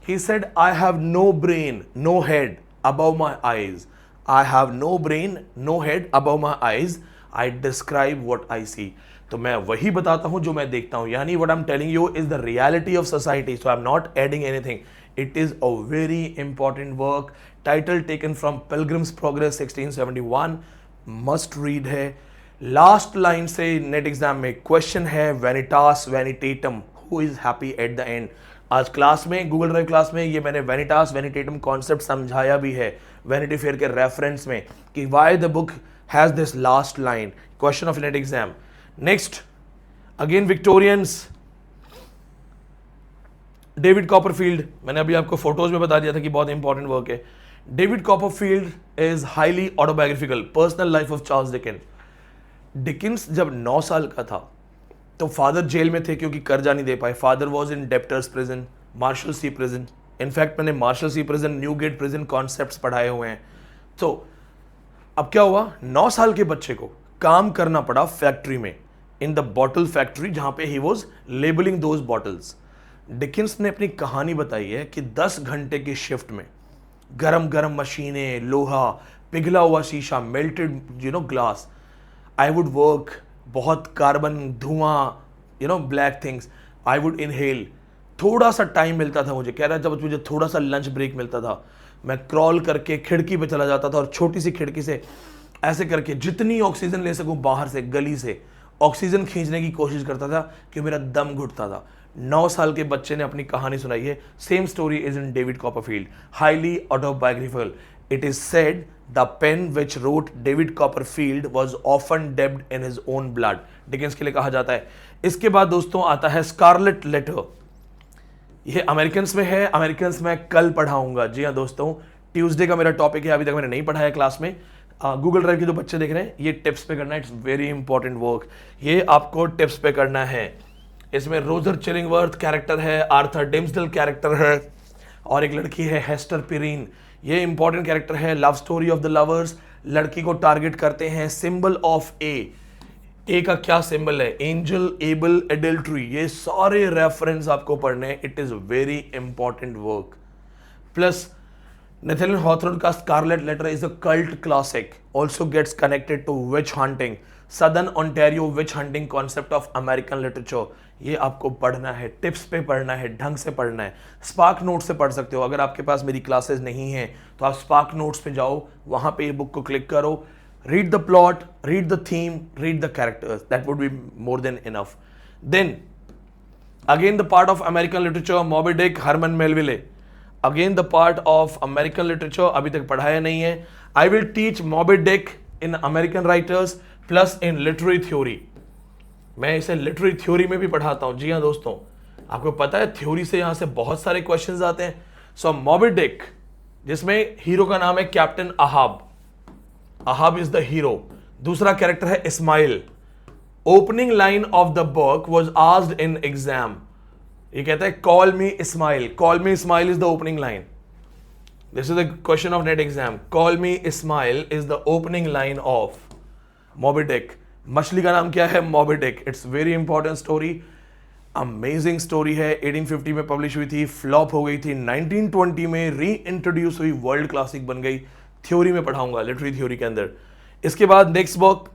he said I have no brain no head above my eyes, I have no brain no head above my eyes, I describe what I see. तो मैं वही बताता हूं जो मैं देखता हूं, यानी what I am telling you is the reality of society, so I am not adding anything. It is a very important work, title taken from Pilgrim's Progress 1671, must read है। लास्ट लाइन से NET exam में question है, वेनिटास वेनिटेटम, who is happy at the end. आज class में, Google Drive class में, ये मैंने वेनिटास वेनिटेटम कॉन्सेप्ट समझाया भी है वैनिटी फेयर के रेफरेंस में कि why the book has this last line, question of NET exam. Next again Victorians, David Copperfield, मैंने अभी आपको फोटोज में बता दिया था कि बहुत इंपॉर्टेंट वर्क है। David Copperfield is highly autobiographical, personal life of Charles Dickens. Dickens जब 9 साल का था तो फादर जेल में थे क्योंकि कर्जा नहीं दे पाए। Father was in debtors prison, Marshalsea prison. In fact मैंने Marshalsea prison, Newgate prison concepts पढ़ाए हुए हैं। तो अब क्या हुआ, 9 साल के बच्चे को काम करना पड़ा फैक्ट्री में, इन द बॉटल फैक्ट्री, जहां पे he was labelling those bottles. Dickens ने अपनी कहानी बताई है कि 10 घंटे की शिफ्ट में गरम गरम मशीनें, लोहा, पिघला हुआ शीशा, melted glass, I would work, बहुत कार्बन, धुआं, black things, I would inhale. थोड़ा सा टाइम मिलता था मुझे, कह रहा जब मुझे थोड़ा सा लंच ब्रेक मिलता था, मैं क्रॉल करके खिड़की पे चला जाता था और छोटी सी खिड़की से ऐसे करके जितनी ऑक्सीजन ले सकूं बाहर से, गली से ऑक्सीजन खींचने की कोशिश करता था कि मेरा दम घुटता था। 9 साल के बच्चे ने अपनी कहानी सुनाई है। Same story is in David Copperfield, highly autobiographical. It is said the pen which wrote David Copperfield was often dipped in his own blood, Dickens के लिए कहा जाता है। इसके बाद दोस्तों आता है स्कारलेट लेटर। ये अमेरिकन में है, अमेरिकन में कल पढ़ाऊंगा। जी हाँ दोस्तों, ट्यूसडे का मेरा टॉपिक है, अभी तक मैंने नहीं पढ़ाया क्लास में। गूगल ड्राइव के जो बच्चे देख रहे हैं, ये टिप्स पे करना है, इट्स वेरी इंपॉर्टेंट वर्क, ये आपको टिप्स पे करना है। इसमें रोजर चिलिंगवर्थ कैरेक्टर है, आर्थर डिम्सडल कैरेक्टर है, और एक लड़की है हेस्टर पिरीन, ये इंपॉर्टेंट कैरेक्टर है। Love story of the lovers, लड़की को टारगेट करते हैं। सिंबल ऑफ ए का क्या सिंबल है, एंजल, एबल, एडल्ट्री, ये सारे रेफरेंस आपको पढ़ने हैं। It is very important work. Plus Nathaniel Hawthorne का Scarlet Letter is a cult classic, also gets connected to witch hunting, southern Ontario witch hunting concept of American literature. ये आपको पढ़ना है, टिप्स पे पढ़ना है, ढंग से पढ़ना है। स्पार्क नोट से पढ़ सकते हो, अगर आपके पास मेरी क्लासेस नहीं हैं तो आप स्पार्क नोट्स पे जाओ, वहां पे ये बुक को क्लिक करो, read the plot, read the theme, read the characters, that would be more than enough. Then again the part of American literature, Moby Dick, Herman Melville. Again the part of American literature, अभी तक पढ़ाया नहीं है। I will teach Moby Dick in American writers plus in literary theory. मैं इसे literary theory में भी पढ़ाता हूं। जी हाँ दोस्तों, आपको पता है थ्योरी से यहां से बहुत सारे क्वेश्चंस आते हैं। सो मॉबी डिक, जिसमें हीरो का नाम है captain Ahab, Ahab is the hero. दूसरा कैरेक्टर है Ishmael. Opening line of the book was asked in exam, ये कहता है call me Ishmael, call me Ishmael is the opening line. This is the question of NET exam, call me Ishmael is the opening line of Moby Dick. मछली का नाम क्या है, Moby Dick. It's very important story, amazing story है। 1850 में publish हुई थी, flop हो गई थी, 1920 में री इंट्रोड्यूस हुई, वर्ल्ड क्लासिक बन गई। थ्योरी में पढ़ाऊंगा, लिटरेरी थ्योरी के अंदर। इसके बाद next book,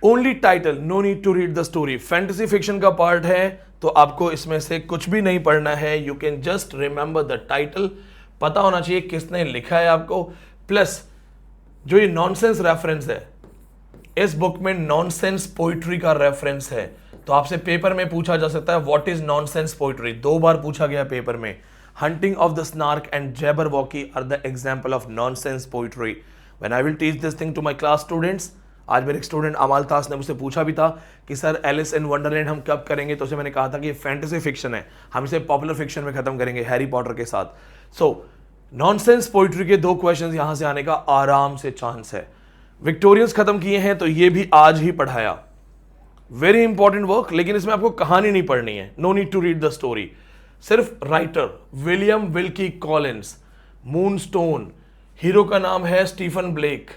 only title, no need to read the story. Fantasy fiction का पार्ट है तो आपको इसमें से कुछ भी नहीं पढ़ना है, you can just remember the title, पता होना चाहिए किसने लिखा है आपको। प्लस जो ये नॉनसेंस रेफरेंस है, इस बुक में नॉनसेंस पोइट्री का रेफरेंस है, तो आपसे पेपर में पूछा जा सकता है व्हाट इज नॉनसेंस पोइट्री, 2 बार पूछा गया पेपर में। Hunting of the Snark and Jabberwocky are the example of nonsense poetry. When I will teach this thing to my class students, आज मेरे एक स्टूडेंट अमाल तास ने मुझसे पूछा भी था कि सर एलिस इन वंडरलैंड हम कब करेंगे, तो उसे मैंने कहा था कि ये फैंटेसी फिक्शन है, हम इसे पॉपुलर फिक्शन में खत्म करेंगे हैरी पॉटर के साथ। सो नॉनसेंस पोइट्री के 2 क्वेश्चंस यहां से आने का आराम से चांस है। विक्टोरियंस खत्म किए हैं तो ये भी आज ही पढ़ाया, वेरी इंपॉर्टेंट वर्क, लेकिन इसमें आपको कहानी नहीं पढ़नी है, no need to read the story. सिर्फ writer William Wilkie Collins, Moonstone, hero का नाम है स्टीफन ब्लेक।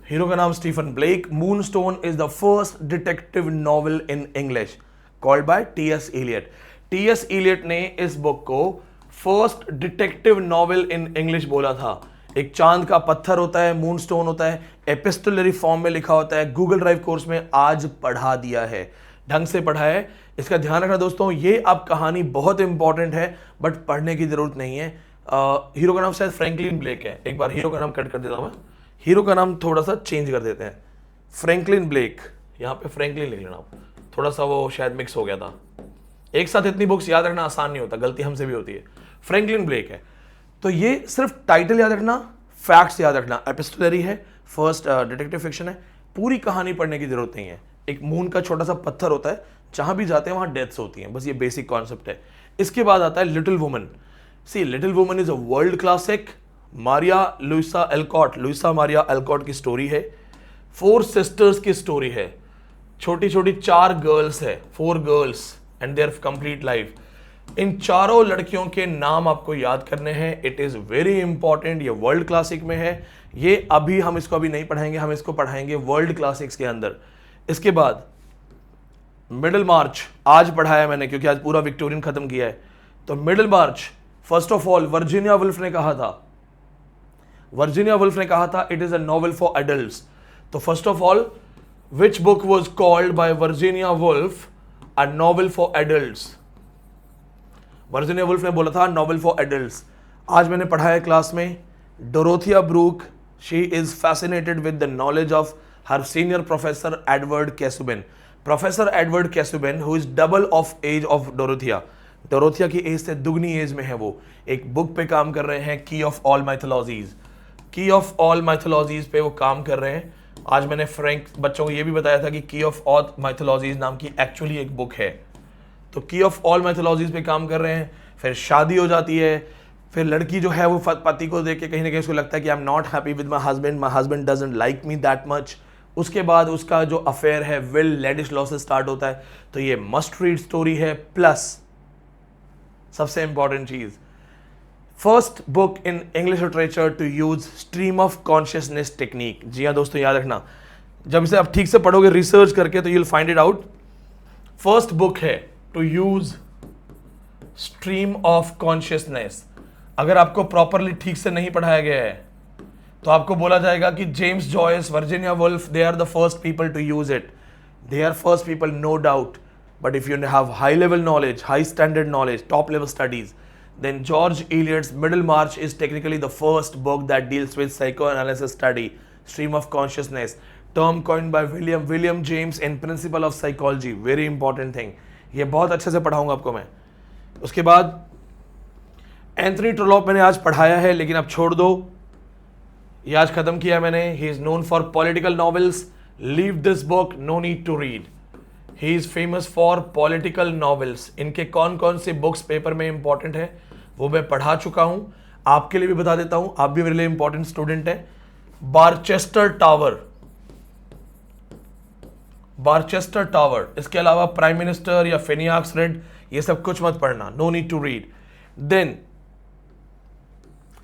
हीरो का नाम Stephen Blake. Moonstone is the first detective novel in English called by T S. Eliot. T S. Eliot ने इस book को first detective novel in English बोला था। एक चांद का पत्थर होता है, मूनस्टोन होता है, एपिस्टोलरी फॉर्म में लिखा होता है। गूगल ड्राइव कोर्स में आज पढ़ा दिया है, ढंग से पढ़ा है। इसका ध्यान रखना दोस्तों, ये अब कहानी बहुत इंपॉर्टेंट है बट पढ़ने की जरूरत नहीं है। हीरो का नाम शायद फ्रैंकलिन ब्लेक है। एक बार हीरो का नाम कट कर देता हूं मैं, हीरो का नाम थोड़ा सा चेंज कर देते हैं, फ्रैंकलिन ब्लेक। यहाँ पे फ्रैंकलिन लिख लेना, थोड़ा सा वो शायद मिक्स हो गया था। एक साथ इतनी बुक्स याद रखना आसान नहीं होता, गलती हमसे भी होती है। फ्रैंकलिन ब्लेक है, तो ये सिर्फ टाइटल याद रखना, फैक्ट्स याद रखना। एपिस्टोलरी है, फर्स्ट डिटेक्टिव फिक्शन है, पूरी कहानी पढ़ने की जरूरत नहीं है। एक मून का छोटा सा पत्थर होता है, जहां भी जाते हैं वहां डेथ्स होती हैं, बस ये बेसिक कॉन्सेप्ट है। इसके बाद आता है Little Woman. See Little Woman is a world classic. Maria Louisa Alcott, Louisa Maria Alcott की स्टोरी है। 4 सिस्टर्स की स्टोरी है, छोटी छोटी 4 गर्ल्स है, 4 girls and their complete life. इन चारों लड़कियों के नाम आपको याद करने हैं। It is very important. ये वर्ल्ड क्लासिक में है। ये अभी हम इसको अभी नहीं पढ़ाएंगे, हम इसको पढ़ाएंगे वर्ल्ड क्लासिक्स के अंदर। इसके बाद मिडिल मार्च आज पढ़ाया मैंने, क्योंकि आज पूरा विक्टोरियन खत्म किया है। तो Middlemarch first of all Virginia Woolf ने कहा था, वर्जीनिया वुल्फ ने कहा था it is a novel for adults. तो first of all which book was called by Virginia Woolf a novel for adults? Virginia Woolf ने बोला था नॉवेल फॉर एडल्ट्स। आज मैंने पढ़ा है क्लास में, Dorothea Brooke, she is fascinated with the knowledge of her senior professor Edward Casaubon. Professor Edward Casaubon who is double of age of Dorothea, Dorothea की age से दुगनी एज में है वो। एक बुक पे काम कर रहे हैं, की ऑफ ऑल माइथोलॉजीज, की ऑफ ऑल माइथोलॉजीज पे वो काम कर रहे हैं। आज मैंने फ्रैंक बच्चों को ये भी बताया था कि की ऑफ ऑल माइथोलॉजीज नाम की एक्चुअली एक बुक है। तो की ऑफ ऑल माइथोलॉजीज पे काम कर रहे हैं। फिर शादी हो जाती है, फिर लड़की जो है वो पति को देख के कहीं ना कहीं उसको लगता है कि आई am not happy with my husband doesn't like me that much. उसके बाद उसका जो अफेयर है विल लेडिस्लॉ से स्टार्ट होता है। तो ये मस्ट रीड स्टोरी है। प्लस सबसे इंपॉर्टेंट चीज, first book in English literature to use stream of consciousness technique. जी हाँ दोस्तों, याद रखना, जब इसे आप ठीक से पढ़ोगे रिसर्च करके तो you will find it out. First book है to use stream of consciousness. अगर आपको प्रॉपरली ठीक से नहीं पढ़ाया गया है तो आपको बोला जाएगा कि James Joyce, Virginia Woolf, they are the first people to use it. They are first people, no doubt. But if you have high level knowledge, high standard knowledge, top level studies, then George Eliot's Middlemarch is technically the first book that deals with psychoanalysis study, stream of consciousness, term coined by William James in Principle of Psychology. Very important thing. ये बहुत अच्छे से पढ़ाऊंगा आपको मैं। उसके बाद Anthony ट्रोलॉप मैंने आज पढ़ाया है, लेकिन अब छोड़ दो, ये आज खत्म किया मैंने। He is known for political novels, leave this book, no need to read. He is famous for political novels. इनके कौन कौन से बुक्स पेपर में इंपॉर्टेंट है वो मैं पढ़ा चुका हूं, आपके लिए भी बता देता हूं, आप भी मेरे लिए इंपॉर्टेंट स्टूडेंट हैं। बारचेस्टर टावर, बारचेस्टर टावर, इसके अलावा प्राइम मिनिस्टर या फिनियाक्स रेड, ये सब कुछ मत पढ़ना, no need to read. Then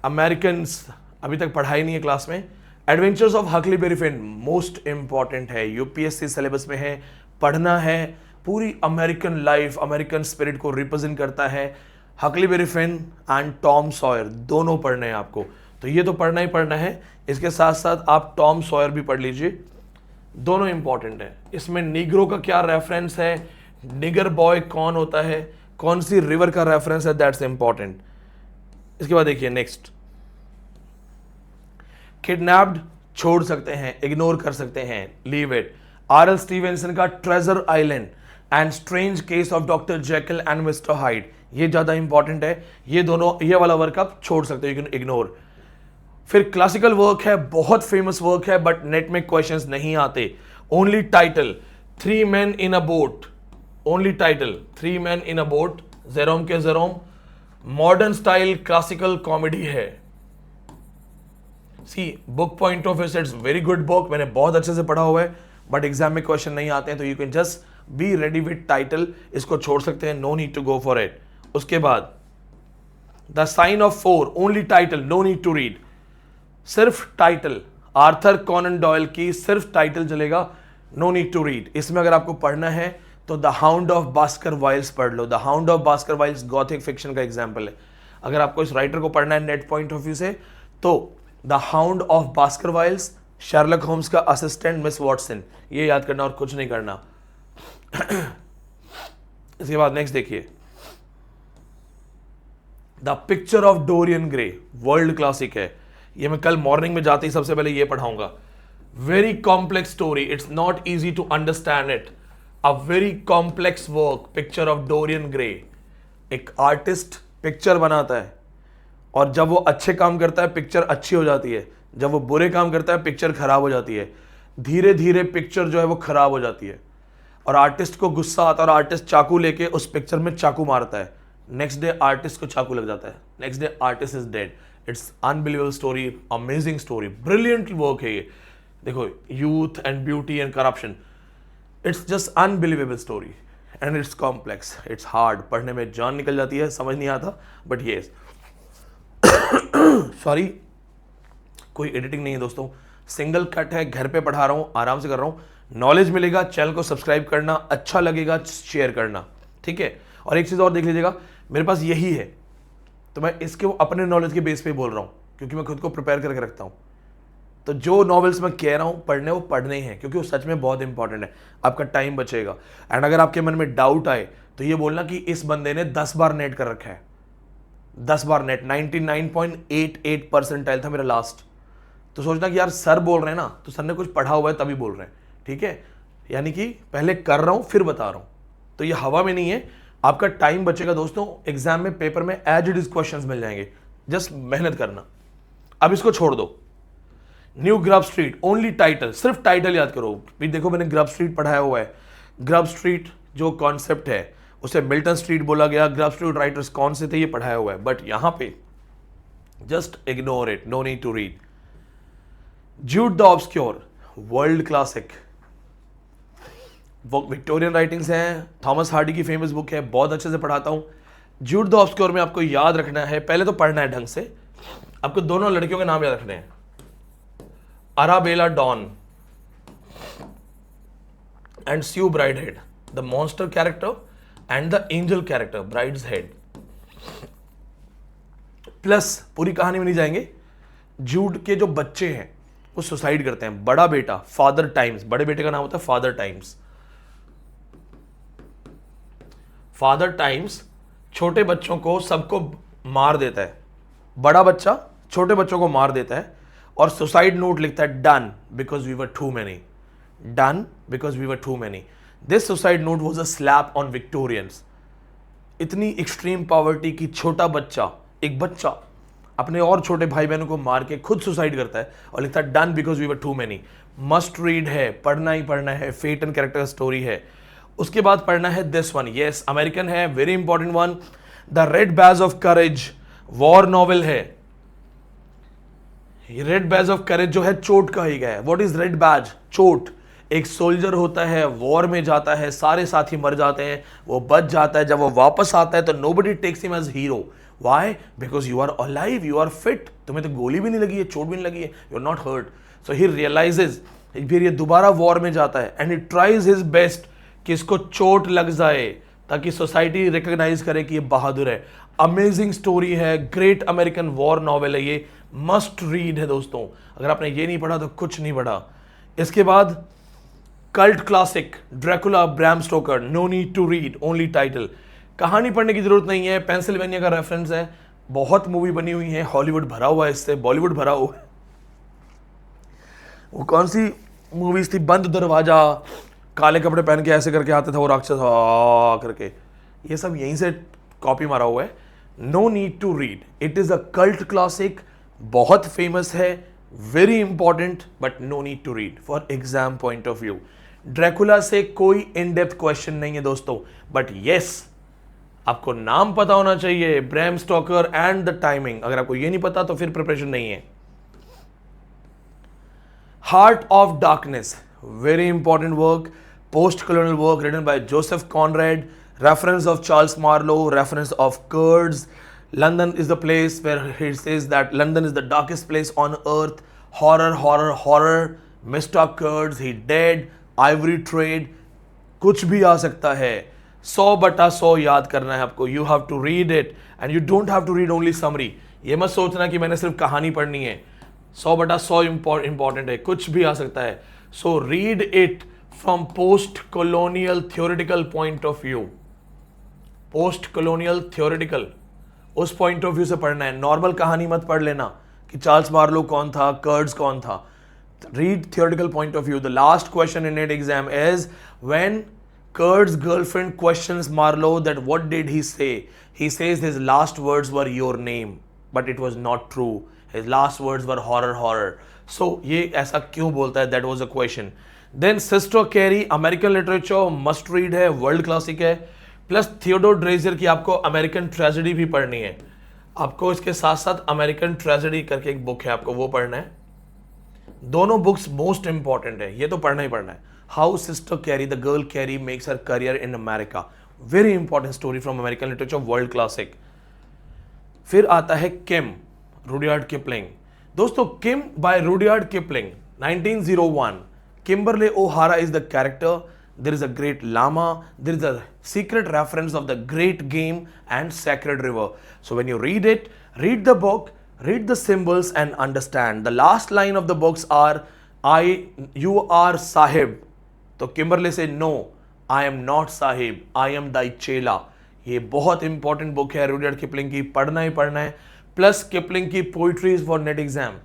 Americans अभी तक पढ़ाई नहीं है क्लास में। Adventures of Huckleberry Finn most important है, यूपीएससी सिलेबस में है, पढ़ना है। पूरी अमेरिकन लाइफ, अमेरिकन स्पिरिट को रिप्रेजेंट करता है। Huckleberry Finn and Tom Sawyer दोनों पढ़ने हैं आपको, तो ये तो पढ़ना ही पढ़ना है। इसके साथ साथ आप टॉम सॉयर भी पढ़ लीजिए, दोनों इंपॉर्टेंट है। इसमें नीग्रो का क्या रेफरेंस है, निगर बॉय कौन होता है, कौन सी रिवर का रेफरेंस है, दैट्स इंपॉर्टेंट। इसके बाद देखिए नेक्स्ट, किडनैप्ड छोड़ सकते हैं, इग्नोर कर सकते हैं, लीव इट। आर.एल. स्टीवेंसन का treasure island and strange case of doctor Jekyll and mister hide, ये ज्यादा इंपॉर्टेंट है। ये दोनों, ये वाला वर्क आप छोड़ सकते हो, यू कैन इग्नोर। फिर क्लासिकल वर्क है, बहुत फेमस वर्क है, बट नेट में क्वेश्चंस नहीं आते। Only title, 3 men in a boat, only title 3 men in a boat, Jerome K Jerome. Modern style classical comedy है। See book point of view it's very good book, मैंने बहुत अच्छे से पढ़ा हुआ है, बट एग्जाम में क्वेश्चन नहीं आते हैं, तो you can just be ready with title, इसको छोड़ सकते हैं, no need to go for it. उसके बाद the sign off 4, only title, no need to read, सिर्फ टाइटल, आर्थर कॉनन डॉयल की सिर्फ टाइटल चलेगा, नो नीड टू रीड। इसमें अगर आपको पढ़ना है तो the Hound of Baskervilles पढ़ लो। The Hound of Baskervilles gothic fiction का एग्जाम्पल है। अगर आपको इस राइटर को पढ़ना है नेट पॉइंट ऑफ व्यू से, तो the Hound of Baskervilles, Sherlock Holmes का असिस्टेंट मिस वॉटसन, ये याद करना और कुछ नहीं करना। इसके बाद नेक्स्ट देखिए, the picture of Dorian grey, world classic है। ये मैं कल मॉर्निंग में जाते ही सबसे पहले ये पढ़ाऊंगा। Very complex story, it's not easy to understand it, a very complex work, picture of Dorian Gray. एक आर्टिस्ट पिक्चर बनाता है और जब वो अच्छे काम करता है पिक्चर अच्छी हो जाती है, जब वो बुरे काम करता है पिक्चर खराब हो जाती है। धीरे धीरे पिक्चर जो है वो खराब हो जाती है और आर्टिस्ट को गुस्सा आता है और आर्टिस्ट चाकू लेके उस पिक्चर में चाकू मारता है। नेक्स्ट डे आर्टिस्ट को चाकू लग जाता है, next day artist is dead. It's unbelievable story, amazing story, brilliant work है ये। देखो, youth and beauty and corruption, it's just unbelievable story and it's complex, it's hard, पढ़ने में जान निकल जाती है, समझ नहीं आता, बट ये सॉरी कोई एडिटिंग नहीं है दोस्तों, सिंगल कट है, घर पे पढ़ा रहा हूं, आराम से कर रहा हूं। नॉलेज मिलेगा, चैनल को सब्सक्राइब करना, अच्छा लगेगा शेयर करना, ठीक है। और एक चीज और देख लीजिएगा, मेरे पास यही है तो मैं इसके अपने नॉलेज के बेस पे बोल रहा हूं, क्योंकि मैं खुद को प्रिपेयर करके रखता हूं। तो जो नॉवेल्स मैं कह रहा हूं पढ़ने, वो पढ़ने ही हैं, क्योंकि वो सच में बहुत इंपॉर्टेंट है, आपका टाइम बचेगा। एंड अगर आपके मन में डाउट आए तो ये बोलना कि इस बंदे ने 10 बार नेट कर रखा है, 10 बार नेट, 99.88 परसेंटाइल था मेरा लास्ट। तो सोचना कि यार सर बोल रहे हैं ना, तो सर ने कुछ पढ़ा हुआ है तभी बोल रहे हैं, ठीक है। यानी कि पहले कर रहा हूं फिर बता रहा हूं, तो ये हवा में नहीं है, आपका टाइम बचेगा दोस्तों। एग्जाम में पेपर में एज इट इज क्वेश्चंस मिल जाएंगे, जस्ट मेहनत करना। अब इसको छोड़ दो, new grub street, only title, सिर्फ टाइटल याद करो। भी देखो मैंने ग्रब स्ट्रीट पढ़ाया हुआ है। ग्रब स्ट्रीट जो कॉन्सेप्ट है उसे मिल्टन स्ट्रीट बोला गया, ग्रब स्ट्रीट राइटर्स कौन से थे ये पढ़ाया हुआ है, बट यहां पे just ignore it, no need to read. Jude the Obscure, world classic, वो विक्टोरियन राइटिंग्स हैं, थॉमस हार्डी की फेमस बुक है, बहुत अच्छे से पढ़ाता हूं। ज्यूड द ऑब्सक्योर में आपको याद रखना है, पहले तो पढ़ना है ढंग से, आपको दोनों लड़कियों के नाम याद रखने हैं, Arabella Donn and Sue Bridehead, the monster character and the angel character Bridehead. Plus पूरी कहानी में नहीं जाएंगे, जूड के जो बच्चे हैं वो सुसाइड करते हैं। बड़ा बेटा फादर टाइम्स, बड़े बेटे का नाम होता है फादर टाइम्स। फादर टाइम्स छोटे बच्चों को सबको मार देता है, बड़ा बच्चा छोटे बच्चों को मार देता है और सुसाइड नोट लिखता है, done because we were too many, done because we were too many. This suicide note was a slap on Victorians. इतनी एक्सट्रीम पॉवर्टी की छोटा बच्चा, एक बच्चा अपने और छोटे भाई बहनों को मार के खुद सुसाइड करता है और लिखता है done because we were too many. Must read है, पढ़ना ही पढ़ना है, फेट एंड कैरेक्टर स्टोरी है। उसके बाद पढ़ना है दिस वन, यस अमेरिकन है, very important one, the red badge of courage, war novel है। रेड बैज ऑफ करेज जो है चोट का ही है। What is red badge? चोट। एक सोल्जर होता है, वॉर में जाता है, सारे साथी मर जाते हैं, वो बच जाता है, जब वो वापस आता है तो nobody takes him as hero. Why? Because you are alive, you are fit, तुम्हें तो गोली भी नहीं लगी है, चोट भी नहीं लगी है, you are not hurt. So he realizes, फिर ये दोबारा वॉर में जाता है and he tries his best कि इसको चोट लग जाए ताकि सोसाइटी रिकॉग्नाइज करे कि ये बहादुर है। अमेजिंग स्टोरी है, ग्रेट अमेरिकन वॉर नॉवेल है ये, मस्ट रीड है दोस्तों। अगर आपने ये नहीं पढ़ा तो कुछ नहीं पढ़ा। इसके बाद cult classic Dracula, Bram Stoker, no need to read, only title. कहानी पढ़ने की जरूरत नहीं है, पेंसिल्वेनिया का रेफरेंस है, बहुत मूवी बनी हुई है, हॉलीवुड भरा हुआ है इससे, बॉलीवुड भरा हुआ है। वो कौन सी मूवीज थी, बंद दरवाजा, काले कपड़े पहन के ऐसे करके आते थे वो राक्षस करके, ये सब यहीं से कॉपी मारा हुआ है। No need to read, it is a cult classic, बहुत फेमस है, very important, but no need to read for exam point of view. Dracula से कोई इन डेप्थ क्वेश्चन नहीं है दोस्तों, बट यस आपको नाम पता होना चाहिए, Bram Stoker and the timing. अगर आपको ये नहीं पता तो फिर प्रिपरेशन नहीं है। Heart of darkness, very important work, post-colonial work written by Joseph Conrad, reference of Charles Marlowe, reference of Kurds. London is the place where he says that London is the darkest place on earth. Horror, horror, horror. Mr. Kurds, he dead. Ivory trade. कुछ भी आ सकता है. 100/100 याद करना है आपको. You have to read it and you don't have to read only summary. ये मत सोचना कि मैंने सिर्फ कहानी पढ़नी है. 100/100 इंपॉर्टेंट है. कुछ भी आ सकता है. So read it from post-colonial theoretical point of view. Post-colonial theoretical. उस पॉइंट ऑफ व्यू से पढ़ना है. नॉर्मल कहानी मत पढ़ लेना कि चार्ल्स मार्लो कौन था, कर्ड्स कौन था. Read theoretical point of view. The last question in NET exam is when Kurt's girlfriend questions Marlowe that what did he say? He says his last words were your name, but it was not true. His last words were horror, horror. So ये ऐसा क्यों बोलता है? That was a question. Then Sister Carrie, American literature must read है, world classic है. Plus Theodore dredger की आपको American tragedy भी पढ़नी है. आपको इसके साथ साथ अमेरिकन ट्रेजेडी करके एक बुक है, आपको वो पढ़ना है. दोनों बुक्स मोस्ट इंपॉर्टेंट है, ये तो पढ़ना ही पढ़ना है. How Sister Carrie, the girl Carrie makes her career in America. Very important story from American literature, world classic. फिर आता है किम, रुडयार्ड किपलिंग. दोस्तों Kim by Rudyard Kipling 1901. Kimberly O'Hara is the character. There is a great llama. There is a secret reference of the great game and sacred river. So when you read it, read the book, read the symbols and understand. The last line of the books are, you are Sahib. तो Kimberly से no, I am not Sahib, I am thy chela. ये बहुत important book है Rudyard Kipling की, पढ़ना ही पढ़ना है. प्लस किपलिंग की poetries for NET exam.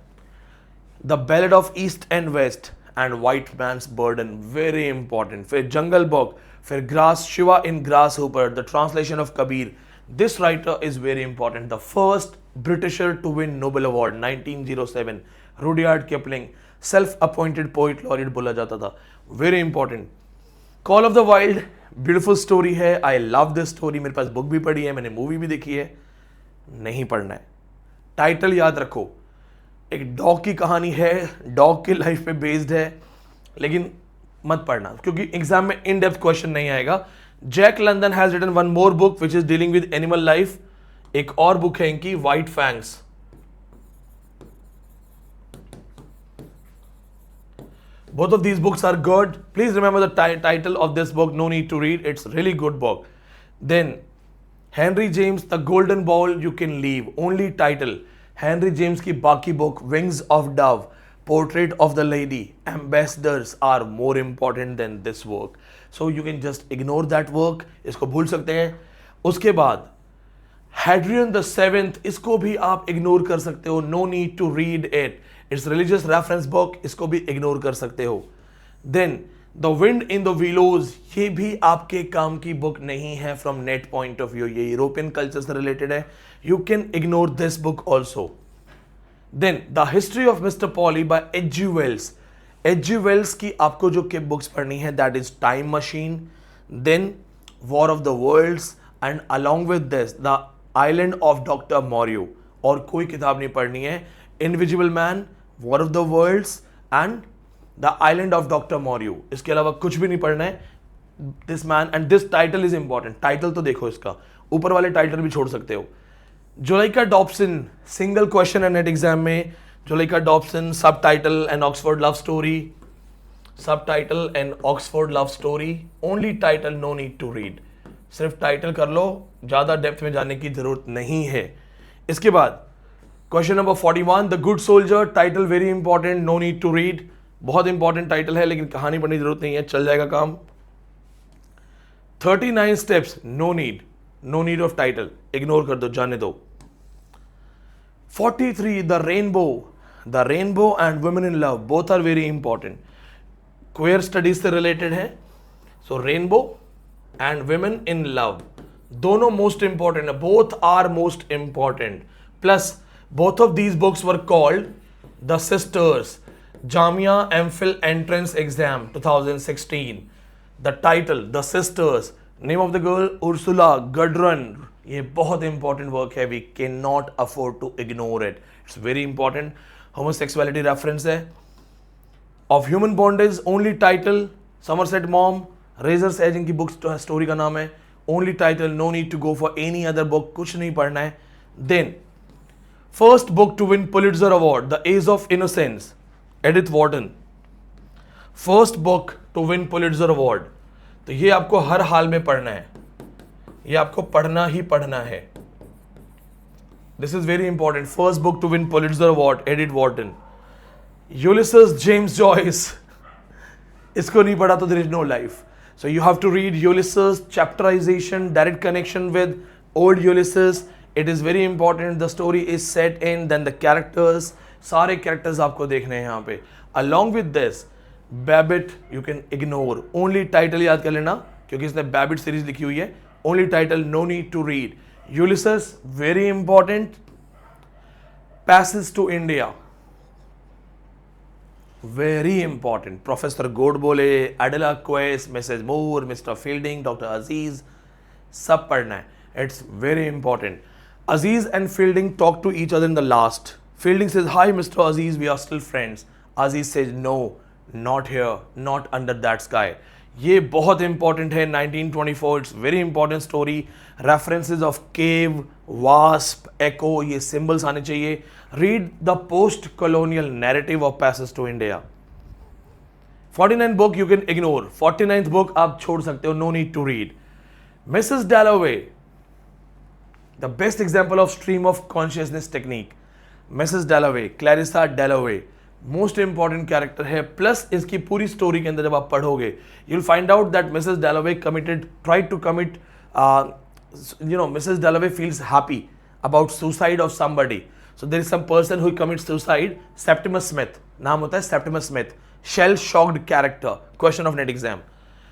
The ballad of East and West and white man's burden, very important. फिर जंगल बुक, फिर grass, Shiva in grasshopper, the translation of Kabir. This writer is very important. The first Britisher to win Nobel Award 1907. Rudyard Kipling, self appointed poet laureate बोला जाता था. Very important. Call of the Wild, beautiful story है. I love this story. मेरे पास book भी पढ़ी है, मैंने मूवी भी देखी है. नहीं पढ़ना है. टाइटल याद रखो. एक डॉग की कहानी है, डॉग की लाइफ पे बेस्ड है, लेकिन मत पढ़ना क्योंकि एग्जाम में इन डेप्थ क्वेश्चन नहीं आएगा. Jack London has written one more book which is dealing with animal life. एक और बुक है इनकी, white fangs. Both of these books are good. Please remember the title of this book. No need to read. It's really good book. Then Henry James, The Golden Ball You Can Leave. Only title. Henry James की बाकी book, Wings of Dove, Portrait of the Lady, Ambassadors are more important than this work. So you can just ignore that work. इसको भूल सकते हैं. उसके बाद Hadrian the Seventh, इसको भी आप इग्नोर कर सकते हो. No need to read it. It's religious reference book. इसको भी इग्नोर कर सकते हो. Then The Wind in the Willows, ये भी आपके काम की बुक नहीं है from net point of view. ये यूरोपियन कल्चर से रिलेटेड है. You can ignore this book also. Then The History of Mr. Polly by H.G. Wells. H.G. Wells की आपको जो के बुक्स पढ़नी है, that is Time Machine, then War of the Worlds, and along with this The Island of Dr. Moreau. और कोई किताब नहीं पढ़नी है. Invisible Man, War of the Worlds and The Island of Dr. Moreau. इसके अलावा कुछ भी नहीं पढ़ना है. This man and this title is important. Title तो देखो इसका, ऊपर वाले टाइटल भी छोड़ सकते हो. जुलेखा डॉब्सन, सिंगल क्वेश्चन है नेट एग्जाम में. Zuleika Dobson, subtitle and Oxford love story. Subtitle and Oxford love story. Only title, no need to read. सिर्फ टाइटल कर लो, ज़्यादा डेप्थ में जाने की जरूरत नहीं है. इसके बाद question number 41, the good soldier. Title very important, no need to read. बहुत इंपॉर्टेंट टाइटल है लेकिन कहानी पढ़ने की जरूरत नहीं है, चल जाएगा काम. 39 steps, no need. No need of title, ignore कर दो, जाने दो. 43, the Rainbow. The Rainbow and Women in Love, both are very important. Queer studies से रिलेटेड है. So Rainbow and Women in Love दोनों मोस्ट इंपॉर्टेंट है. Both are most important. Plus both of these books were called the sisters. Jamia MPhil Entrance Exam 2016. The title, The Sisters. Name of the girl, Ursula Gudrun. ये बहुत important work है. We cannot afford to ignore it. It's very important. Homosexuality reference है. Of Human Bondage, only title, Somerset Maugham, razor's edge इनकी book story का नाम है, only title, no need to go for any other book, कुछ नहीं पढ़ना है. Then first book to win Pulitzer award, the age of innocence, Edith Wharton. First book to win Pulitzer award. तो ये आपको हर हाल में पढ़ना है, ये आपको पढ़ना ही पढ़ना है. This is very important. First book to win Pulitzer award, Edith Wharton. Ulysses James Joyce, इसको नहीं पढ़ा तो there is no life. So you have to read Ulysses, chapterization, direct connection with old Ulysses. It is very important. The story is set in, then the characters, सारे characters आपको देखने हैं यहाँ पे. Along with this, Babbitt you can ignore. Only title याद कर लेना क्योंकि इसने Babbitt series लिखी हुई है. Only title, no need to read. Ulysses, very important. Passes to India. Very important. Professor Godbole, Adela Quested, Mrs Moore, Mr Fielding, doctor Aziz, सब पढ़ना है. It's very important. Aziz and Fielding talk to each other in the last. Fielding says hi Mr Aziz, we are still friends. Aziz says no, not here, not under that sky. ये बहुत important है. 1924, it's very important story. References of cave, wasp, echo, ये symbols आने चाहिए. Read the post-colonial narrative of Passage to India. 49th book you can ignore. 49th book आप छोड़ सकते हो. No need to read. Mrs. Dalloway, the best example of stream of consciousness technique. Mrs. Dalloway, Clarissa Dalloway, most important character है. Plus इसकी पूरी story के अंदर जब आप पढ़ोगे, you'll find out that Mrs. Dalloway tried to commit, Mrs. Dalloway feels happy about suicide of somebody. So there is some person who commits suicide. Septimus Smith, नाम होता है Septimus Smith. Shell shocked character. Question of net exam.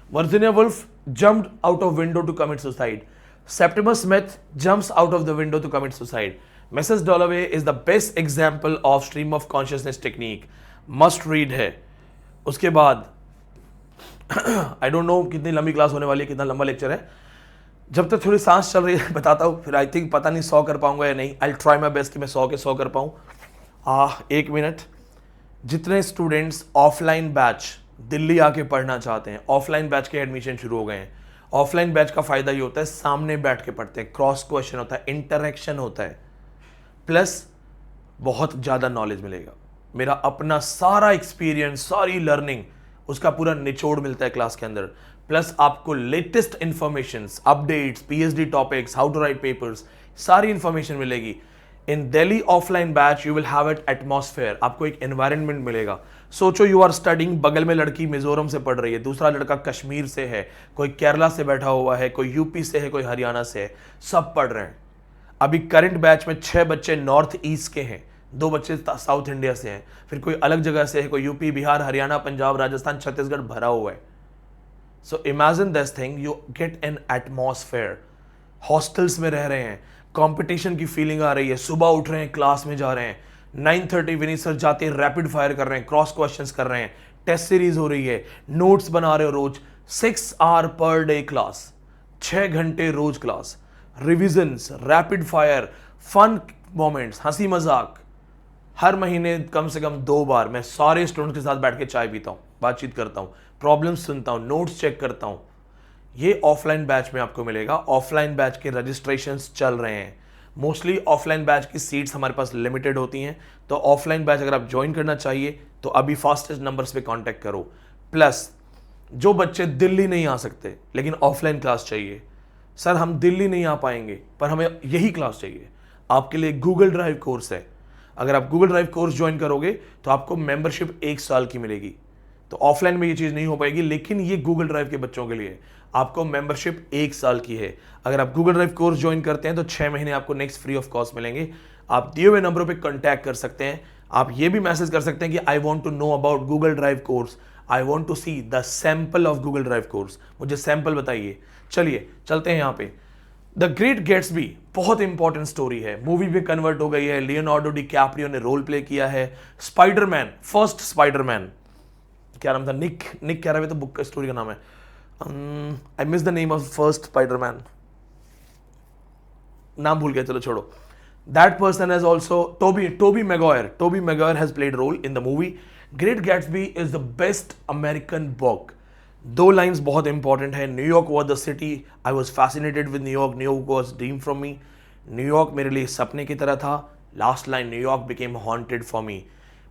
Virginia Woolf jumped out of window to commit suicide. Septimus Smith jumps out of the window to commit suicide. Mrs. Dalloway is the best example of stream of consciousness technique. Must read है. उसके बाद I don't know कितनी लंबी class होने वाली है, कितना लंबा लेक्चर है. जब तक थोड़ी सांस चल रही है बताता हूँ. फिर आई थिंक पता नहीं 100 कर पाऊंगा या नहीं. आई ट्राई माई बेस्ट कि मैं 100 के 100 कर पाऊँ. 1 मिनट. जितने स्टूडेंट्स ऑफलाइन बैच दिल्ली आके पढ़ना चाहते हैं, ऑफलाइन बैच के एडमिशन शुरू हो गए हैं. ऑफलाइन बैच का फायदा ये होता है सामने बैठ के पढ़ते हैं, क्रॉस क्वेश्चन होता है, इंटरेक्शन होता है, प्लस बहुत ज़्यादा नॉलेज मिलेगा. मेरा अपना सारा एक्सपीरियंस, सारी लर्निंग, उसका पूरा निचोड़ मिलता है क्लास के अंदर. प्लस आपको latest information, updates, PhD topics, how to write papers, सारी इंफॉर्मेशन मिलेगी. In Delhi offline batch you will have at atmosphere. आपको एक एनवायरनमेंट मिलेगा. सोचो यू आर स्टडिंग, बगल में लड़की मिजोरम से पढ़ रही है, दूसरा लड़का कश्मीर से है, कोई केरला से बैठा हुआ है, कोई यूपी से है, कोई हरियाणा से है, सब पढ़ रहे हैं. अभी करंट बैच में 6 बच्चे नॉर्थ ईस्ट के हैं, 2 बच्चे साउथ इंडिया से हैं, फिर कोई अलग जगह से है, कोई यूपी, बिहार, हरियाणा, पंजाब, राजस्थान, छत्तीसगढ़ भरा हुआ है. So imagine this thing, you get an atmosphere. Hostels में रह रहे हैं, कंपटीशन की फीलिंग आ रही है, सुबह उठ रहे हैं, क्लास में जा रहे हैं, 9:30 विनीत सर जाते हैं, रैपिड फायर कर रहे हैं, क्रॉस क्वेश्चंस कर रहे हैं, टेस्ट सीरीज हो रही है, नोट्स बना रहे हो रोज. 6 आवर पर डे क्लास, 6 घंटे रोज क्लास, revisions, rapid fire, fun moments, हंसी मजाक. हर महीने कम से कम 2 बार मैं सारे स्टूडेंट्स के साथ बैठ के चाय पीता हूँ, बातचीत करता हूँ, प्रॉब्लम्स सुनता हूँ, नोट्स चेक करता हूँ. ये ऑफलाइन बैच में आपको मिलेगा. ऑफलाइन बैच के रजिस्ट्रेशंस चल रहे हैं. मोस्टली ऑफलाइन बैच की सीट्स हमारे पास लिमिटेड होती हैं, तो ऑफलाइन बैच अगर आप ज्वाइन करना चाहिए तो अभी फास्टेस्ट नंबर्स पे कांटेक्ट करो. प्लस जो बच्चे दिल्ली नहीं आ सकते लेकिन ऑफलाइन क्लास चाहिए, सर हम दिल्ली नहीं आ पाएंगे पर हमें यही क्लास चाहिए, आपके लिए गूगल ड्राइव कोर्स है. अगर आप गूगल ड्राइव कोर्स ज्वाइन करोगे तो आपको मेंबरशिप 1 साल की मिलेगी. तो ऑफलाइन में ये चीज़ नहीं हो पाएगी, लेकिन ये गूगल ड्राइव के बच्चों के लिए आपको मेंबरशिप 1 साल की है. अगर आप गूगल ड्राइव कोर्स ज्वाइन करते हैं तो 6 महीने आपको नेक्स्ट फ्री ऑफ कॉस्ट मिलेंगे. आप दिए हुए नंबरों पे कांटेक्ट कर सकते हैं. आप ये भी मैसेज कर सकते हैं कि I want to know about Google drive course, I want to see the sample of Google drive course, मुझे सैंपल बताइए. चलिए चलते हैं यहाँ पे. द ग्रेट गेट्सबी बहुत इंपॉर्टेंट स्टोरी है, मूवी भी कन्वर्ट हो गई है, लियोनार्डो डिकैप्रियो ने रोल प्ले किया है. स्पाइडरमैन, फर्स्ट स्पाइडरमैन, क्या नाम था, निक कह रहा है तो बुक का स्टोरी का नाम है, I miss the name of first Spiderman, नाम भूल गया, चलो छोड़ो. That person has also Tobey Maguire has played role in the movie. Great Gatsby is the best American book. दो लाइंस बहुत इंपॉर्टेंट है। New York was the city I was fascinated with New York, New York was dream from me, New York मेरे लिए सपने की तरह था। Last line, New York became haunted for me.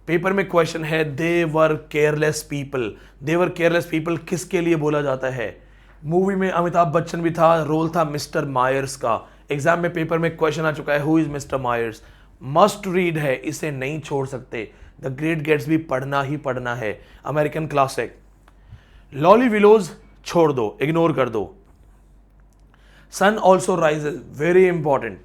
Paper में क्वेश्चन है, दे वर केयरलेस पीपल। दे वर केयरलेस पीपल किसके लिए बोला जाता है? मूवी में अमिताभ बच्चन भी था, रोल था मिस्टर मायर्स का। एग्जाम में पेपर में क्वेश्चन आ चुका है, who is Mister Myers. Must read है, इसे नहीं छोड़ सकते। द ग्रेट गेट्सबी पढ़ना ही पढ़ना है, अमेरिकन क्लासिक। लॉली विलोज छोड़ दो, इग्नोर कर दो। Sun also rises, very important.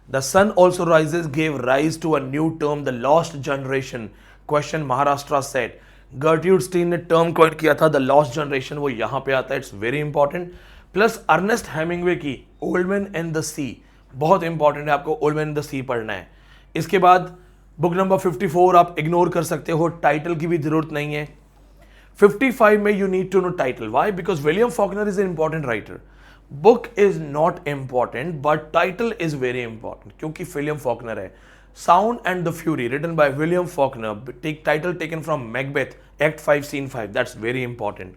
The sun also rises gave rise to a new term, the lost generation. Question Maharashtra set. गर्ट्यूड स्टीन ने टर्म कॉइन किया था द लॉस्ट जनरेशन, वो यहां पे आता है, it's very important. Plus Ernest Hemingway की old man and the sea, बहुत इंपॉर्टेंट है, आपको old man and the sea पढ़ना है। इसके बाद बुक नंबर 54 आप इग्नोर कर सकते हो, टाइटल की भी जरूरत नहीं है। 55 में you need to know title, why? Because William Faulkner is an important writer. Book is not important but title is very important, क्योंकि विलियम फॉकनर है। Sound and the fury written by William Faulkner, title taken from Macbeth, act 5 scene 5, that's very important.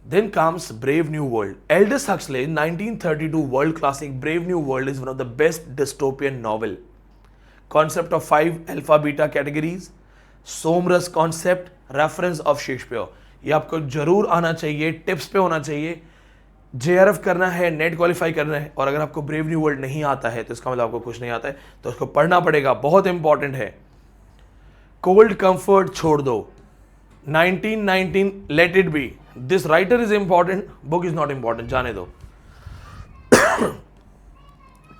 Then comes Brave New World. Aldous Huxley 1932 world classic Brave New World is one of the best dystopian novel. Concept of 5 alpha beta categories, सोमरस concept, reference of Shakespeare, ये आपको जरूर आना चाहिए, tips पे होना चाहिए। JRF करना है, नेट क्वालिफाई करना है, और अगर आपको ब्रेव न्यू वर्ल्ड नहीं आता है तो इसका मतलब आपको कुछ नहीं आता है, तो उसको पढ़ना पड़ेगा, बहुत इंपॉर्टेंट है। कोल्ड कंफर्ट छोड़ दो, 1919 let it be, this writer is important, book is not important, जाने दो।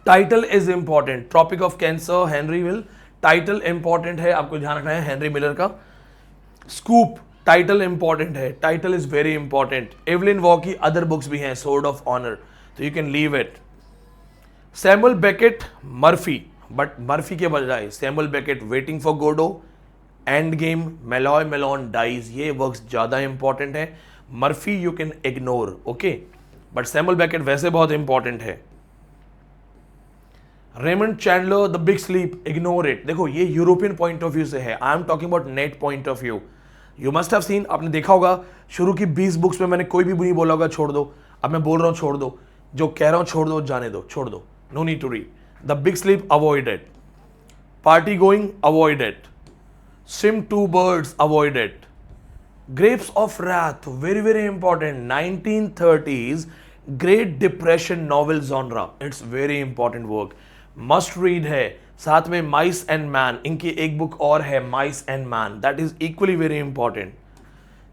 Title is important, tropic of cancer, Henry Will, title important है, आपको ध्यान रखना है, हेनरी मिलर का। स्कूप, टाइटल इंपॉर्टेंट है, title is very important. Evelyn Waugh की अदर बुक्स भी हैं, सोर्ड ऑफ ऑनर, तो you can leave it. Samuel Beckett, Murphy, but Murphy के बजाय Samuel Beckett, waiting for गोडो, end game, मेलॉय melon dies, ये works ज्यादा important है। Murphy you can ignore, okay, but Samuel Beckett वैसे बहुत इंपॉर्टेंट है। Raymond Chandler, the big sleep, ignore it. देखो ये यूरोपियन पॉइंट ऑफ व्यू से है, I am talking about net point of view. You must have seen, आपने देखा होगा शुरू की 20 बुक्स में मैंने कोई भी नहीं बोला होगा छोड़ दो, अब मैं बोल रहा हूं छोड़ दो, जो कह रहा हूं छोड़ दो, जाने दो, छोड़ दो, no need to read. The big sleep, avoid it. Party going, avoid it. Swim two birds, avoid it. Grapes of wrath, very very important, 1930s great depression novel genre, it's very important work, must read है। साथ में माइस and man, इनकी एक book और है, mice and men, that is equally very important.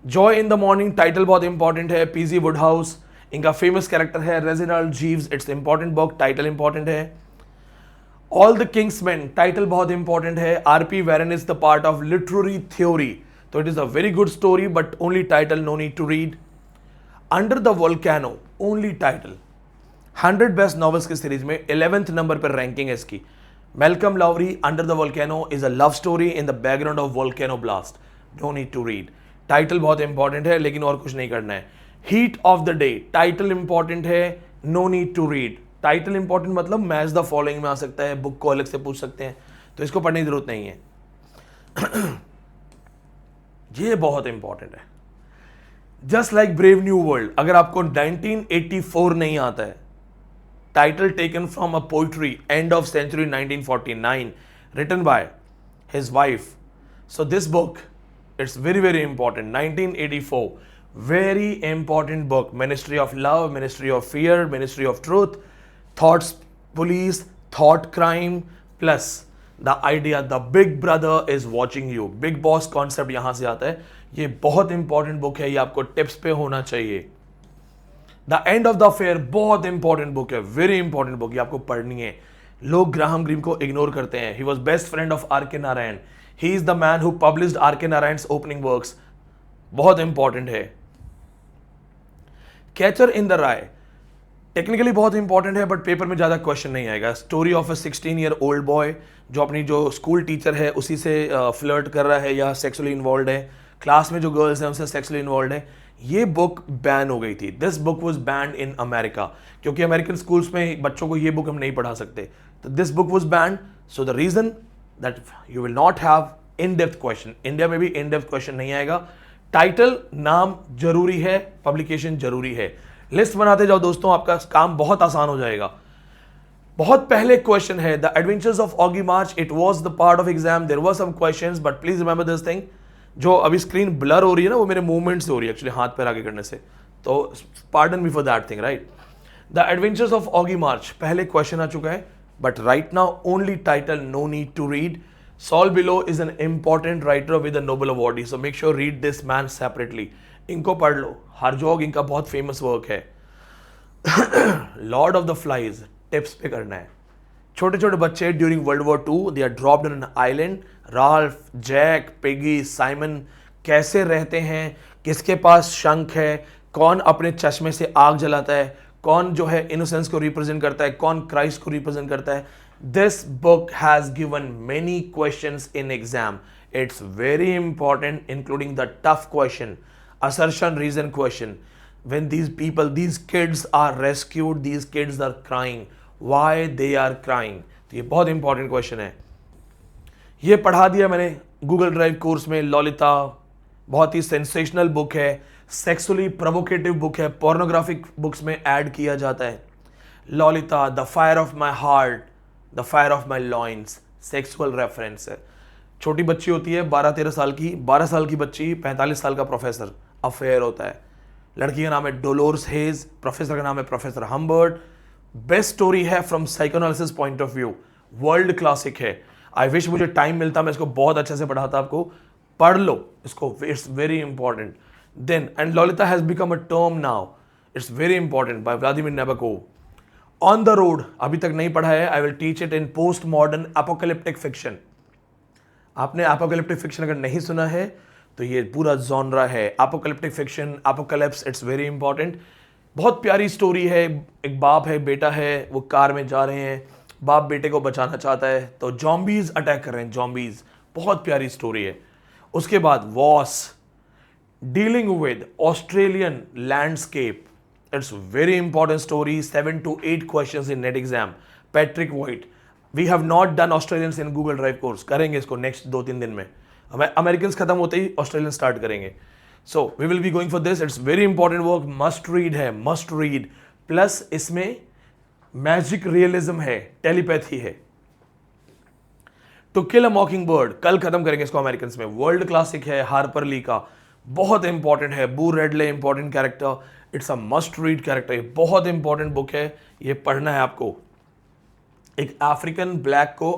Joy in the morning, title बहुत important है, PG Wodehouse, इनका फेमस कैरेक्टर है Reginald Jeeves, it's important book, title important है। ऑल द किंग्समैन, टाइटल बहुत इंपॉर्टेंट है, RP Warren is the part of literary theory, तो it is a very good story but only title, no need to read. Under the volcano, only title, 100 best novels की series में 11th number पर ranking है इसकी। Malcolm Lowry, under the volcano is a love story in the background of volcano blast, no need to read. Title बहुत important है लेकिन और कुछ नहीं करना है। Heat of the day, title important है, no need to read. Title important मतलब मैच द फॉलोइंग में आ सकता है, बुक को अलग से पूछ सकते हैं, तो इसको पढ़ने की जरूरत नहीं है। ये बहुत इंपॉर्टेंट है, just like brave new world. अगर आपको 1984 नहीं आता है, title taken from a poetry, end of century 1949, written by his wife. So this book, it's very very important, 1984, very important book, Ministry of Love, Ministry of Fear, Ministry of Truth, Thoughts Police, Thought Crime, plus the idea the big brother is watching you, big boss concept यहाँ से आता है। ये बहुत important book है, ये आपको tips पे होना चाहिए। The end of the affair, बहुत इंपॉर्टेंट बुक है, वेरी इंपॉर्टेंट बुक, ये आपको पढ़नी है। लोग ग्राहम ग्रीन को इग्नोर करते हैं, he was best friend of R K Narayan, he is the man who published R K Narayan's opening works, बहुत इंपॉर्टेंट है। Catcher in the rye, technically बहुत इंपॉर्टेंट है बट पेपर में ज्यादा क्वेश्चन नहीं आएगा। Story of a 16-year-old boy जो अपनी जो स्कूल टीचर है उसी से फ्लर्ट कर रहा है या सेक्सुअली इन्वॉल्व है, क्लास में जो गर्ल्स हैं उनसे सेक्सुअली इन्वॉल्व है। ये बुक बैन हो गई थी, this book was band in America, क्योंकि अमेरिकन स्कूल्स में बच्चों को ये बुक हम नहीं पढ़ा सकते, तो this book was banned. So the reason that you will not have in depth question, India में भी इन डेप्थ क्वेश्चन नहीं आएगा। टाइटल, नाम जरूरी है, पब्लिकेशन जरूरी है। लिस्ट बनाते जाओ दोस्तों, आपका काम बहुत आसान हो जाएगा। बहुत पहले क्वेश्चन है, the adventures of Augie March, it was the part of exam, there were some questions, but please remember this thing, जो अभी स्क्रीन ब्लर हो रही है ना, वो मेरे मूवमेंट से हो रही है एक्चुअली, हाथ पैर आगे करने से, तो pardon me for that thing, right. The adventures of Augie March, पहले क्वेश्चन आ चुका है, but right now only title, no need to read. Saul Bellow is an important writer with a Nobel awardee, so make sure read this man separately. इनको पढ़ लो, Herzog इनका बहुत famous work है। Lord of the flies, tips पे करना है। छोटे छोटे बच्चे during World War two, they are dropped in an island, Ralph, Jack, Piggy, Simon कैसे रहते हैं, किसके पास शंख है, कौन अपने चश्मे से आग जलाता है, कौन जो है इनोसेंस को रिप्रेजेंट करता है, कौन क्राइस्ट को रिप्रेजेंट करता है। This book has given many questions in exam. It's very important, including the tough question, assertion reason question. When these people, these kids are rescued, these kids are crying. Why they are crying? तो ये बहुत important question है। ये पढ़ा दिया मैंने Google drive course में। Lolita बहुत ही सेंसेशनल बुक है, सेक्सुअली प्रोवोकेटिव बुक है, पोर्नोग्राफिक बुक्स में ऐड किया जाता है। Lolita, the fire of my heart, the fire of my loins, sexual reference है। छोटी बच्ची होती है 12-13 साल की, 12 साल की बच्ची 45 साल का प्रोफेसर, अफेयर होता है। लड़की का नाम है डोलोर्स हेज, प्रोफेसर का नाम है प्रोफेसर हम्बर्ट। बेस्ट स्टोरी है from psychoanalysis point of view, world classic है। आई विश मुझे टाइम मिलता, मैं इसको बहुत अच्छे से पढ़ाता आपको। पढ़ लो इसको, it's very important. Then and Lolita has become a term now, it's very important, by Vladimir Nabokov. On the road अभी तक नहीं पढ़ा है, I will teach it in post modern apocalyptic fiction. आपने एपोकलिप्टिक फिक्शन अगर नहीं सुना है तो ये पूरा जॉनरा है, apocalyptic fiction, apocalypse, it's very important. बहुत प्यारी स्टोरी है। एक बाप है, बेटा है, वो कार में जा रहे हैं, बाप बेटे को बचाना चाहता है तो जॉम्बीज अटैक कर रहे हैं, जॉम्बीज। बहुत प्यारी स्टोरी है। उसके बाद Voss, dealing with Australian landscape, it's very important story, 7 to 8 questions in net exam. Patrick White, we have not done Australians in Google Drive course, करेंगे इसको नेक्स्ट 2-3 दिन में। अमेरिकन खत्म होते ही ऑस्ट्रेलियन स्टार्ट करेंगे। So we will be going for this, it's very important work, must read है, must read. Plus इसमें magic realism है, टेलीपैथी है। To kill a mockingbird, कल खत्म करेंगे इसको अमेरिकन में, वर्ल्ड क्लासिक है, हार्पर ली का, बहुत इंपॉर्टेंट है। Boo Radley important character, it's a must read character, ये बहुत इंपॉर्टेंट बुक है, ये पढ़ना है आपको। एक अफ्रीकन ब्लैक को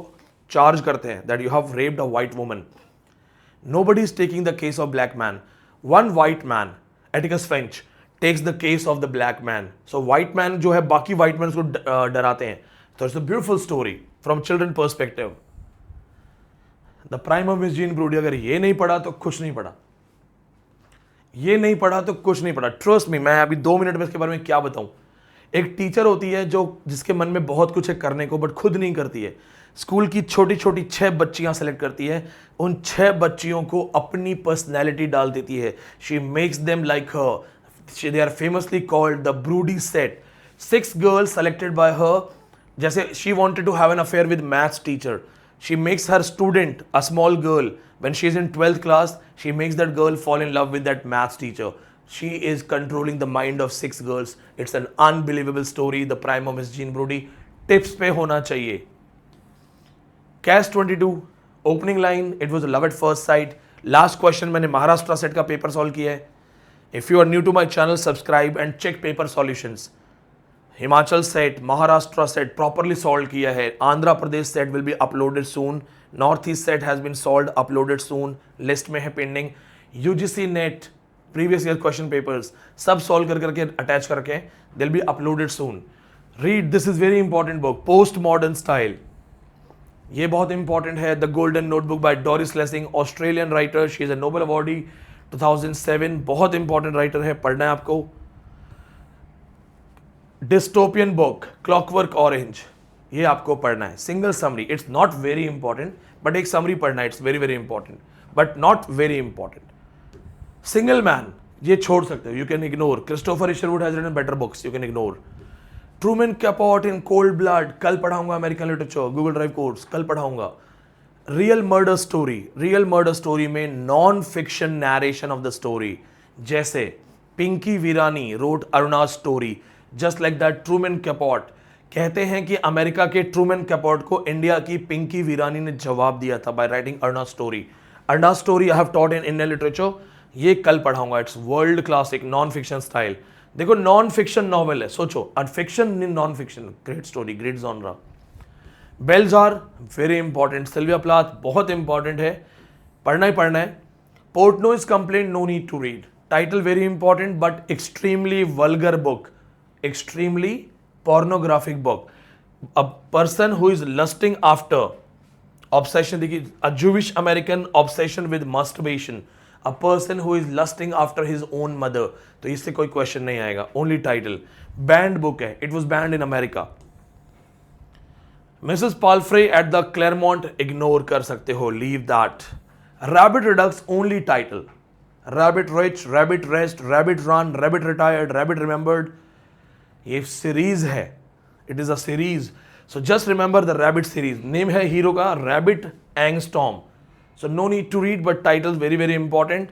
चार्ज करते हैं that you have raped a white woman, nobody is taking the case of black man, one white man, Atticus Finch, takes the case of the black man. So white man जो है बाकी white man उसको डराते हैं, तो it's a beautiful story from children perspective. The prime of miss Jean Brodie, अगर ये नहीं पढ़ा तो कुछ नहीं पढ़ा, ये नहीं पढ़ा तो कुछ नहीं पढ़ा। ट्रस्ट मी, मैं अभी 2 मिनट में इसके बारे में क्या बताऊं। एक टीचर होती है जो जिसके मन में बहुत कुछ है करने को, बट खुद नहीं करती है। स्कूल की छोटी छोटी 6 बच्चियां सेलेक्ट करती है, उन 6 बच्चियों को अपनी पर्सनैलिटी डाल देती है। She makes them like her, they are famously called the Brodie set. 6 girls selected by her, जैसे she wanted to have an affair with maths teacher, she makes her student, a small girl, when she's in 12th class, she makes that girl fall in love with that maths teacher. She is controlling the mind of 6 girls. It's an unbelievable story, the prime of Miss Jean Brodie. Tips पे होना चाहिए। Catch 22, opening line, it was a love at first sight. Last question मैंने Maharashtra set का paper solve किया है। If you are new to my channel, subscribe and check paper solutions. Himachal set, Maharashtra set properly solve किया है। Andhra Pradesh set will be uploaded soon. North east set has been solve, uploaded soon, list में है pending. UGC NET previous year question papers सब solve कर करके attach करके will be uploaded soon. Read, this is very important book, post modern style, ये बहुत important है। The golden notebook by Doris Lessing, Australian writer, she is a Nobel awardee 2007, बहुत important writer है, पढ़ना है आपको। डिस्टोपियन बुक क्लॉकवर्क ऑरेंज, ये आपको पढ़ना है। Single summary, it's not very important, but एक समरी पढ़ना है, it's very very important but not very important. Single man, ये छोड़ सकते हो, you can ignore. Christopher Isherwood has written better books, you can ignore. Truman Capote in cold blood, कल पढ़ाऊंगा। American literature Google drive course कल पढ़ाऊंगा। Real murder story में non fiction narration of the story, जैसे Pinki Virani wrote अरुणा's story just like that Truman Capote. कहते हैं कि America के ट्रूमैन कैपोट को इंडिया की पिंकी वीरानी ने जवाब दिया था by writing Aruna's story. Aruna's story I have taught in Indian literature, ये कल पढ़ाऊंगा। It's world classic non fiction style. देखो नॉन फिक्शन नॉवेल है, सोचो fiction in non fiction, great story, great genre. Bell Jar very important, Sylvia Plath बहुत important है, पढ़ना ही पढ़ना है। Portnoy's complaint no need to read, title very important but extremely vulgar book, extremely pornographic book. A person who is lusting after obsession, देखिए a Jewish American obsession with masturbation, a person who is lusting after his own mother, तो इससे कोई question नहीं आएगा, only title. Banned book है, it was banned in America. Mrs Palfrey at the Claremont ignore कर सकते हो, leave that. Rabbit redux only title, rabbit rich, rabbit rest, rabbit run, rabbit retired, rabbit remembered, ये series है, it is a series. So just remember the rabbit series. Name है hero का rabbit Angstrom, so no need to read but title very very important.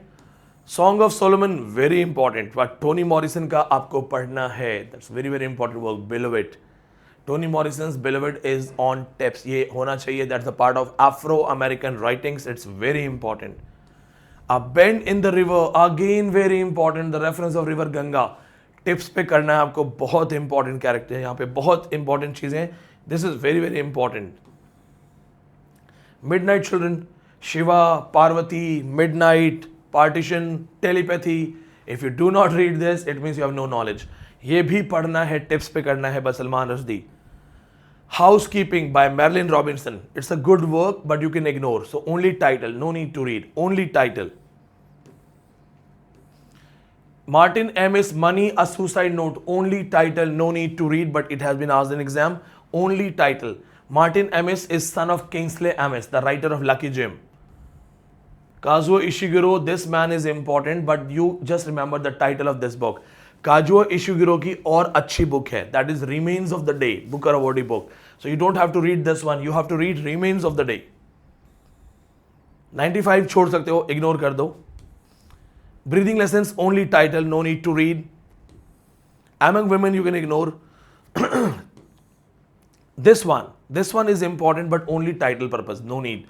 Song of Solomon very important, but Toni Morrison का आपको पढ़ना है, that's very very important work. Beloved, Toni Morrison's beloved is on tips, ये होना चाहिए, that's the part of Afro American writings, it's very important. A bend in the river, again very important, the reference of river Ganga, tips पे करना है आपको, बहुत important character है यहाँ पे, बहुत इंपॉर्टेंट चीजें, this is very very important. Midnight children, Shiva, Parvati, midnight, partition, telepathy, if you do not read this it means you have no knowledge, ये भी पढ़ना है, टिप्स पे करना है, बस Salman Rushdie. Housekeeping by Marilynne Robinson, it's a good work but you can ignore, so only title, no need to read, only title. Martin Amis, Money, A Suicide Note, only title, no need to read, but it has been asked in exam, only title. Martin Amis is son of Kingsley Amis, the writer of Lucky Jim. Kazuo Ishiguro, this man is important, but you just remember the title of this book. Kazuo Ishiguro की और अच्छी book है, that is Remains of the Day, Booker Awardee book. So you don't have to read this one, you have to read Remains of the Day. 95 छोड़ सकते हो, ignore कर दो। Breathing lessons, only title, no need to read. Among women, you can ignore. This one is important, but only title purpose, no need.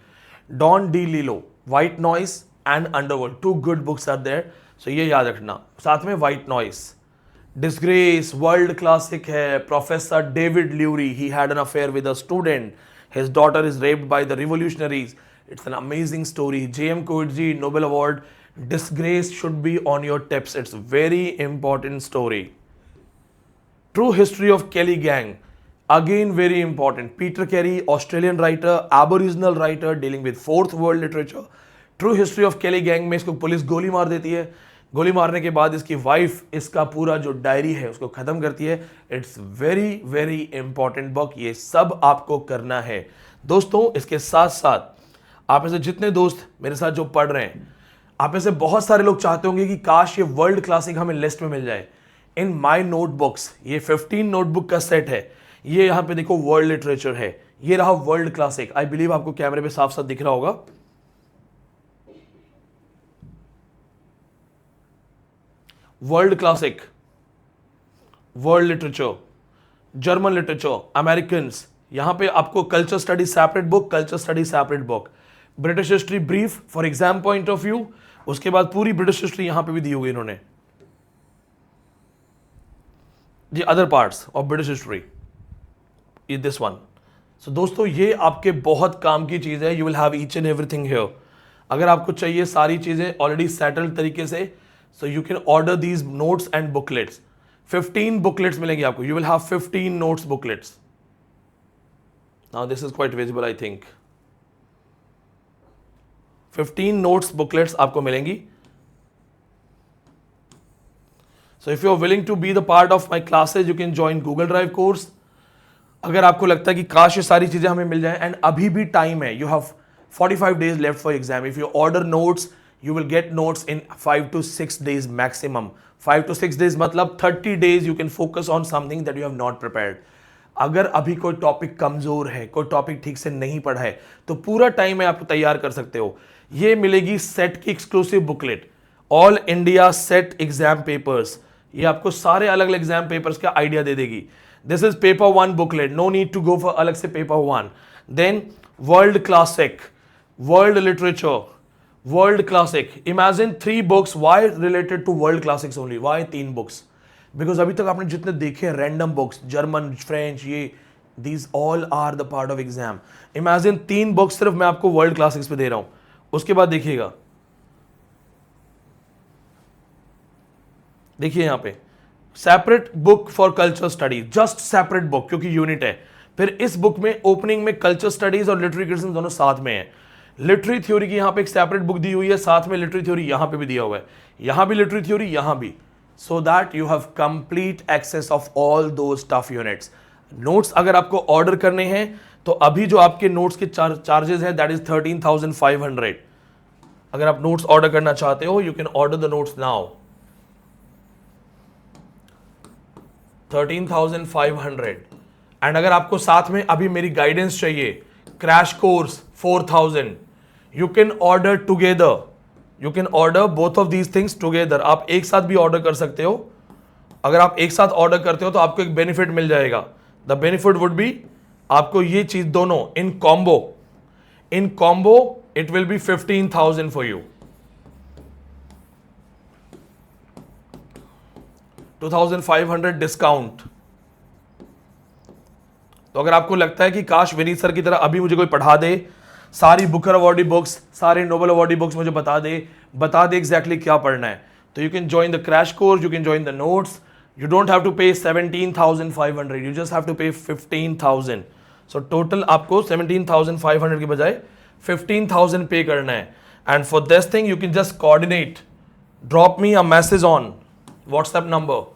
Don DeLillo, White Noise and Underworld, two good books are there, so ये याद रखना। साथ में White Noise, Disgrace, world classic है। Professor David Lurie, he had an affair with a student. His daughter is raped by the revolutionaries. It's an amazing story. J.M. Coetzee, Nobel Award. Disgrace should be on your tips. It's a very important story. True History of Kelly Gang, again very important. Peter Carey, Australian writer, Aboriginal writer dealing with fourth world literature. True History of Kelly Gang में इसको police गोली मार देती है, गोली मारने के बाद इसकी वाइफ इसका पूरा जो डायरी है उसको खत्म करती है। It's very very important book, ये सब आपको करना है। दोस्तों इसके साथ साथ आप में से जितने दोस्त मेरे साथ जो पढ़ रहे हैं, आप में से बहुत सारे लोग चाहते होंगे कि काश ये वर्ल्ड क्लासिक हमें लिस्ट में मिल जाए। इन माय नोटबुक्स, ये 15 नोटबुक का सेट है, ये यहाँ पे देखो वर्ल्ड लिटरेचर है, ये रहा वर्ल्ड क्लासिक। आई बिलीव आपको कैमरे पे साफ साफ दिख रहा होगा। World classic, world literature, German literature, Americans, यहां पे आपको culture study separate book, culture study separate book, British history brief for exam point of view, उसके बाद पूरी ब्रिटिश हिस्ट्री यहां पे भी दी हुई इन्होंने, the other parts of British history, ये दिस वन। सो दोस्तों ये आपके बहुत काम की चीज है, you will have each and everything here. अगर आपको चाहिए सारी चीजें ऑलरेडी सेटल्ड तरीके से, so you can order these notes and booklets. 15 booklets मिलेंगे आपको, you will have 15 notes booklets. Now this is quite visible I think. 15 notes booklets आपको मिलेंगी। So if you are willing to be the part of my classes, you can join Google drive course. अगर आपको लगता है कि काश ये सारी चीजें हमें मिल जाएं, एंड अभी भी टाइम है, you have 45 days left for exam. If you order notes, you will get notes in 5 to 6 days maximum. 5 to 6 days मतलब 30 days you can focus on something that you have not prepared. अगर अभी कोई topic कमजोर है, कोई topic ठीक से नहीं पढ़ा है, तो पूरा टाइम में आप तैयार कर सकते हो। ये मिलेगी सेट की exclusive booklet, all India set exam papers. ये आपको सारे अलग अलग एग्जाम पेपर्स का आइडिया दे देगी। This is paper 1 booklet, no need to go for अलग से paper 1। Then world classic, world literature, world classic. Imagine 3 books, why related to world classics only, why 3 books? Because अभी तक आपने जितने देखे रैंडम बुक्स, जर्मन, फ्रेंच, ये these all are the part of exam. Imagine 3 books सिर्फ मैं आपको world classics पे दे रहा हूं। उसके बाद देखिएगा, देखिए यहां पे separate book for culture study, just separate book, क्योंकि यूनिट है। फिर इस बुक में ओपनिंग में कल्चर स्टडीज और लिटरेरी क्रिटिसिज्म दोनों साथ में है। लिटरेरी थ्योरी की यहां पे एक सेपरेट बुक दी हुई है, साथ में लिटरेरी थ्योरी यहां पे भी दिया हुआ है, यहां भी लिटरेरी थ्योरी, यहां भी, so that you have complete access of all those tough units. Notes अगर आपको ऑर्डर करने हैं तो अभी जो आपके नोट्स के चार्जेस हैं दैट इज 13,500। अगर आप नोट्स ऑर्डर करना चाहते हो, you can order the notes now, 13,500। And अगर आपको साथ में अभी मेरी गाइडेंस चाहिए, crash course 4,000, you can order together, you can order both of these things together. आप एक साथ भी ऑर्डर कर सकते हो। अगर आप एक साथ ऑर्डर करते हो तो आपको एक बेनिफिट मिल जाएगा। द बेनिफिट वुड बी, आपको ये चीज दोनों in combo it will be 15,000 for you, 2,500 discount. तो अगर आपको लगता है कि काश विनीत सर की तरह अभी मुझे कोई पढ़ा दे, सारी बुकर अवार्डी बुक्स, सारे नोबेल अवार्डी बुक्स मुझे बता दे एग्जैक्टली क्या पढ़ना है, तो you can join the crash course, you can join the notes. You don't have to pay 17,500, you just have to पे 15,000। सो टोटल आपको 17,500 के बजाय 15,000 पे करना है। And for this thing you can just coordinate, drop me a message on WhatsApp number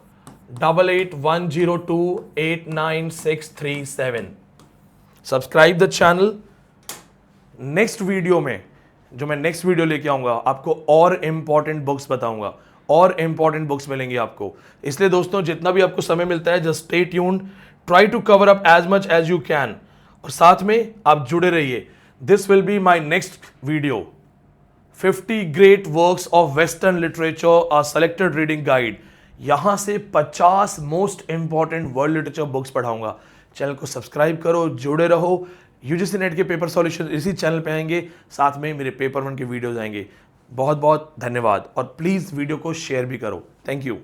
8810289637। Subscribe the channel. Next video में जो मैं नेक्स्ट वीडियो लेके आऊंगा, आपको और इंपॉर्टेंट बुक्स बताऊंगा, और इंपॉर्टेंट बुक्स मिलेंगी आपको। इसलिए दोस्तों, जितना भी आपको समय मिलता है, just stay tuned, try to cover up as much as you can, और साथ में आप जुड़े रहिए। This will be my next video, 50 great works of western literature, a selected reading guide. यहां से 50 most important world literature books पढ़ाऊंगा। Channel को सब्सक्राइब करो, जुड़े रहो। यूजीसी नेट के पेपर सॉल्यूशन इसी चैनल पे आएंगे, साथ में मेरे पेपर 1 के वीडियोस आएंगे। बहुत बहुत धन्यवाद, और प्लीज़ वीडियो को शेयर भी करो। Thank you.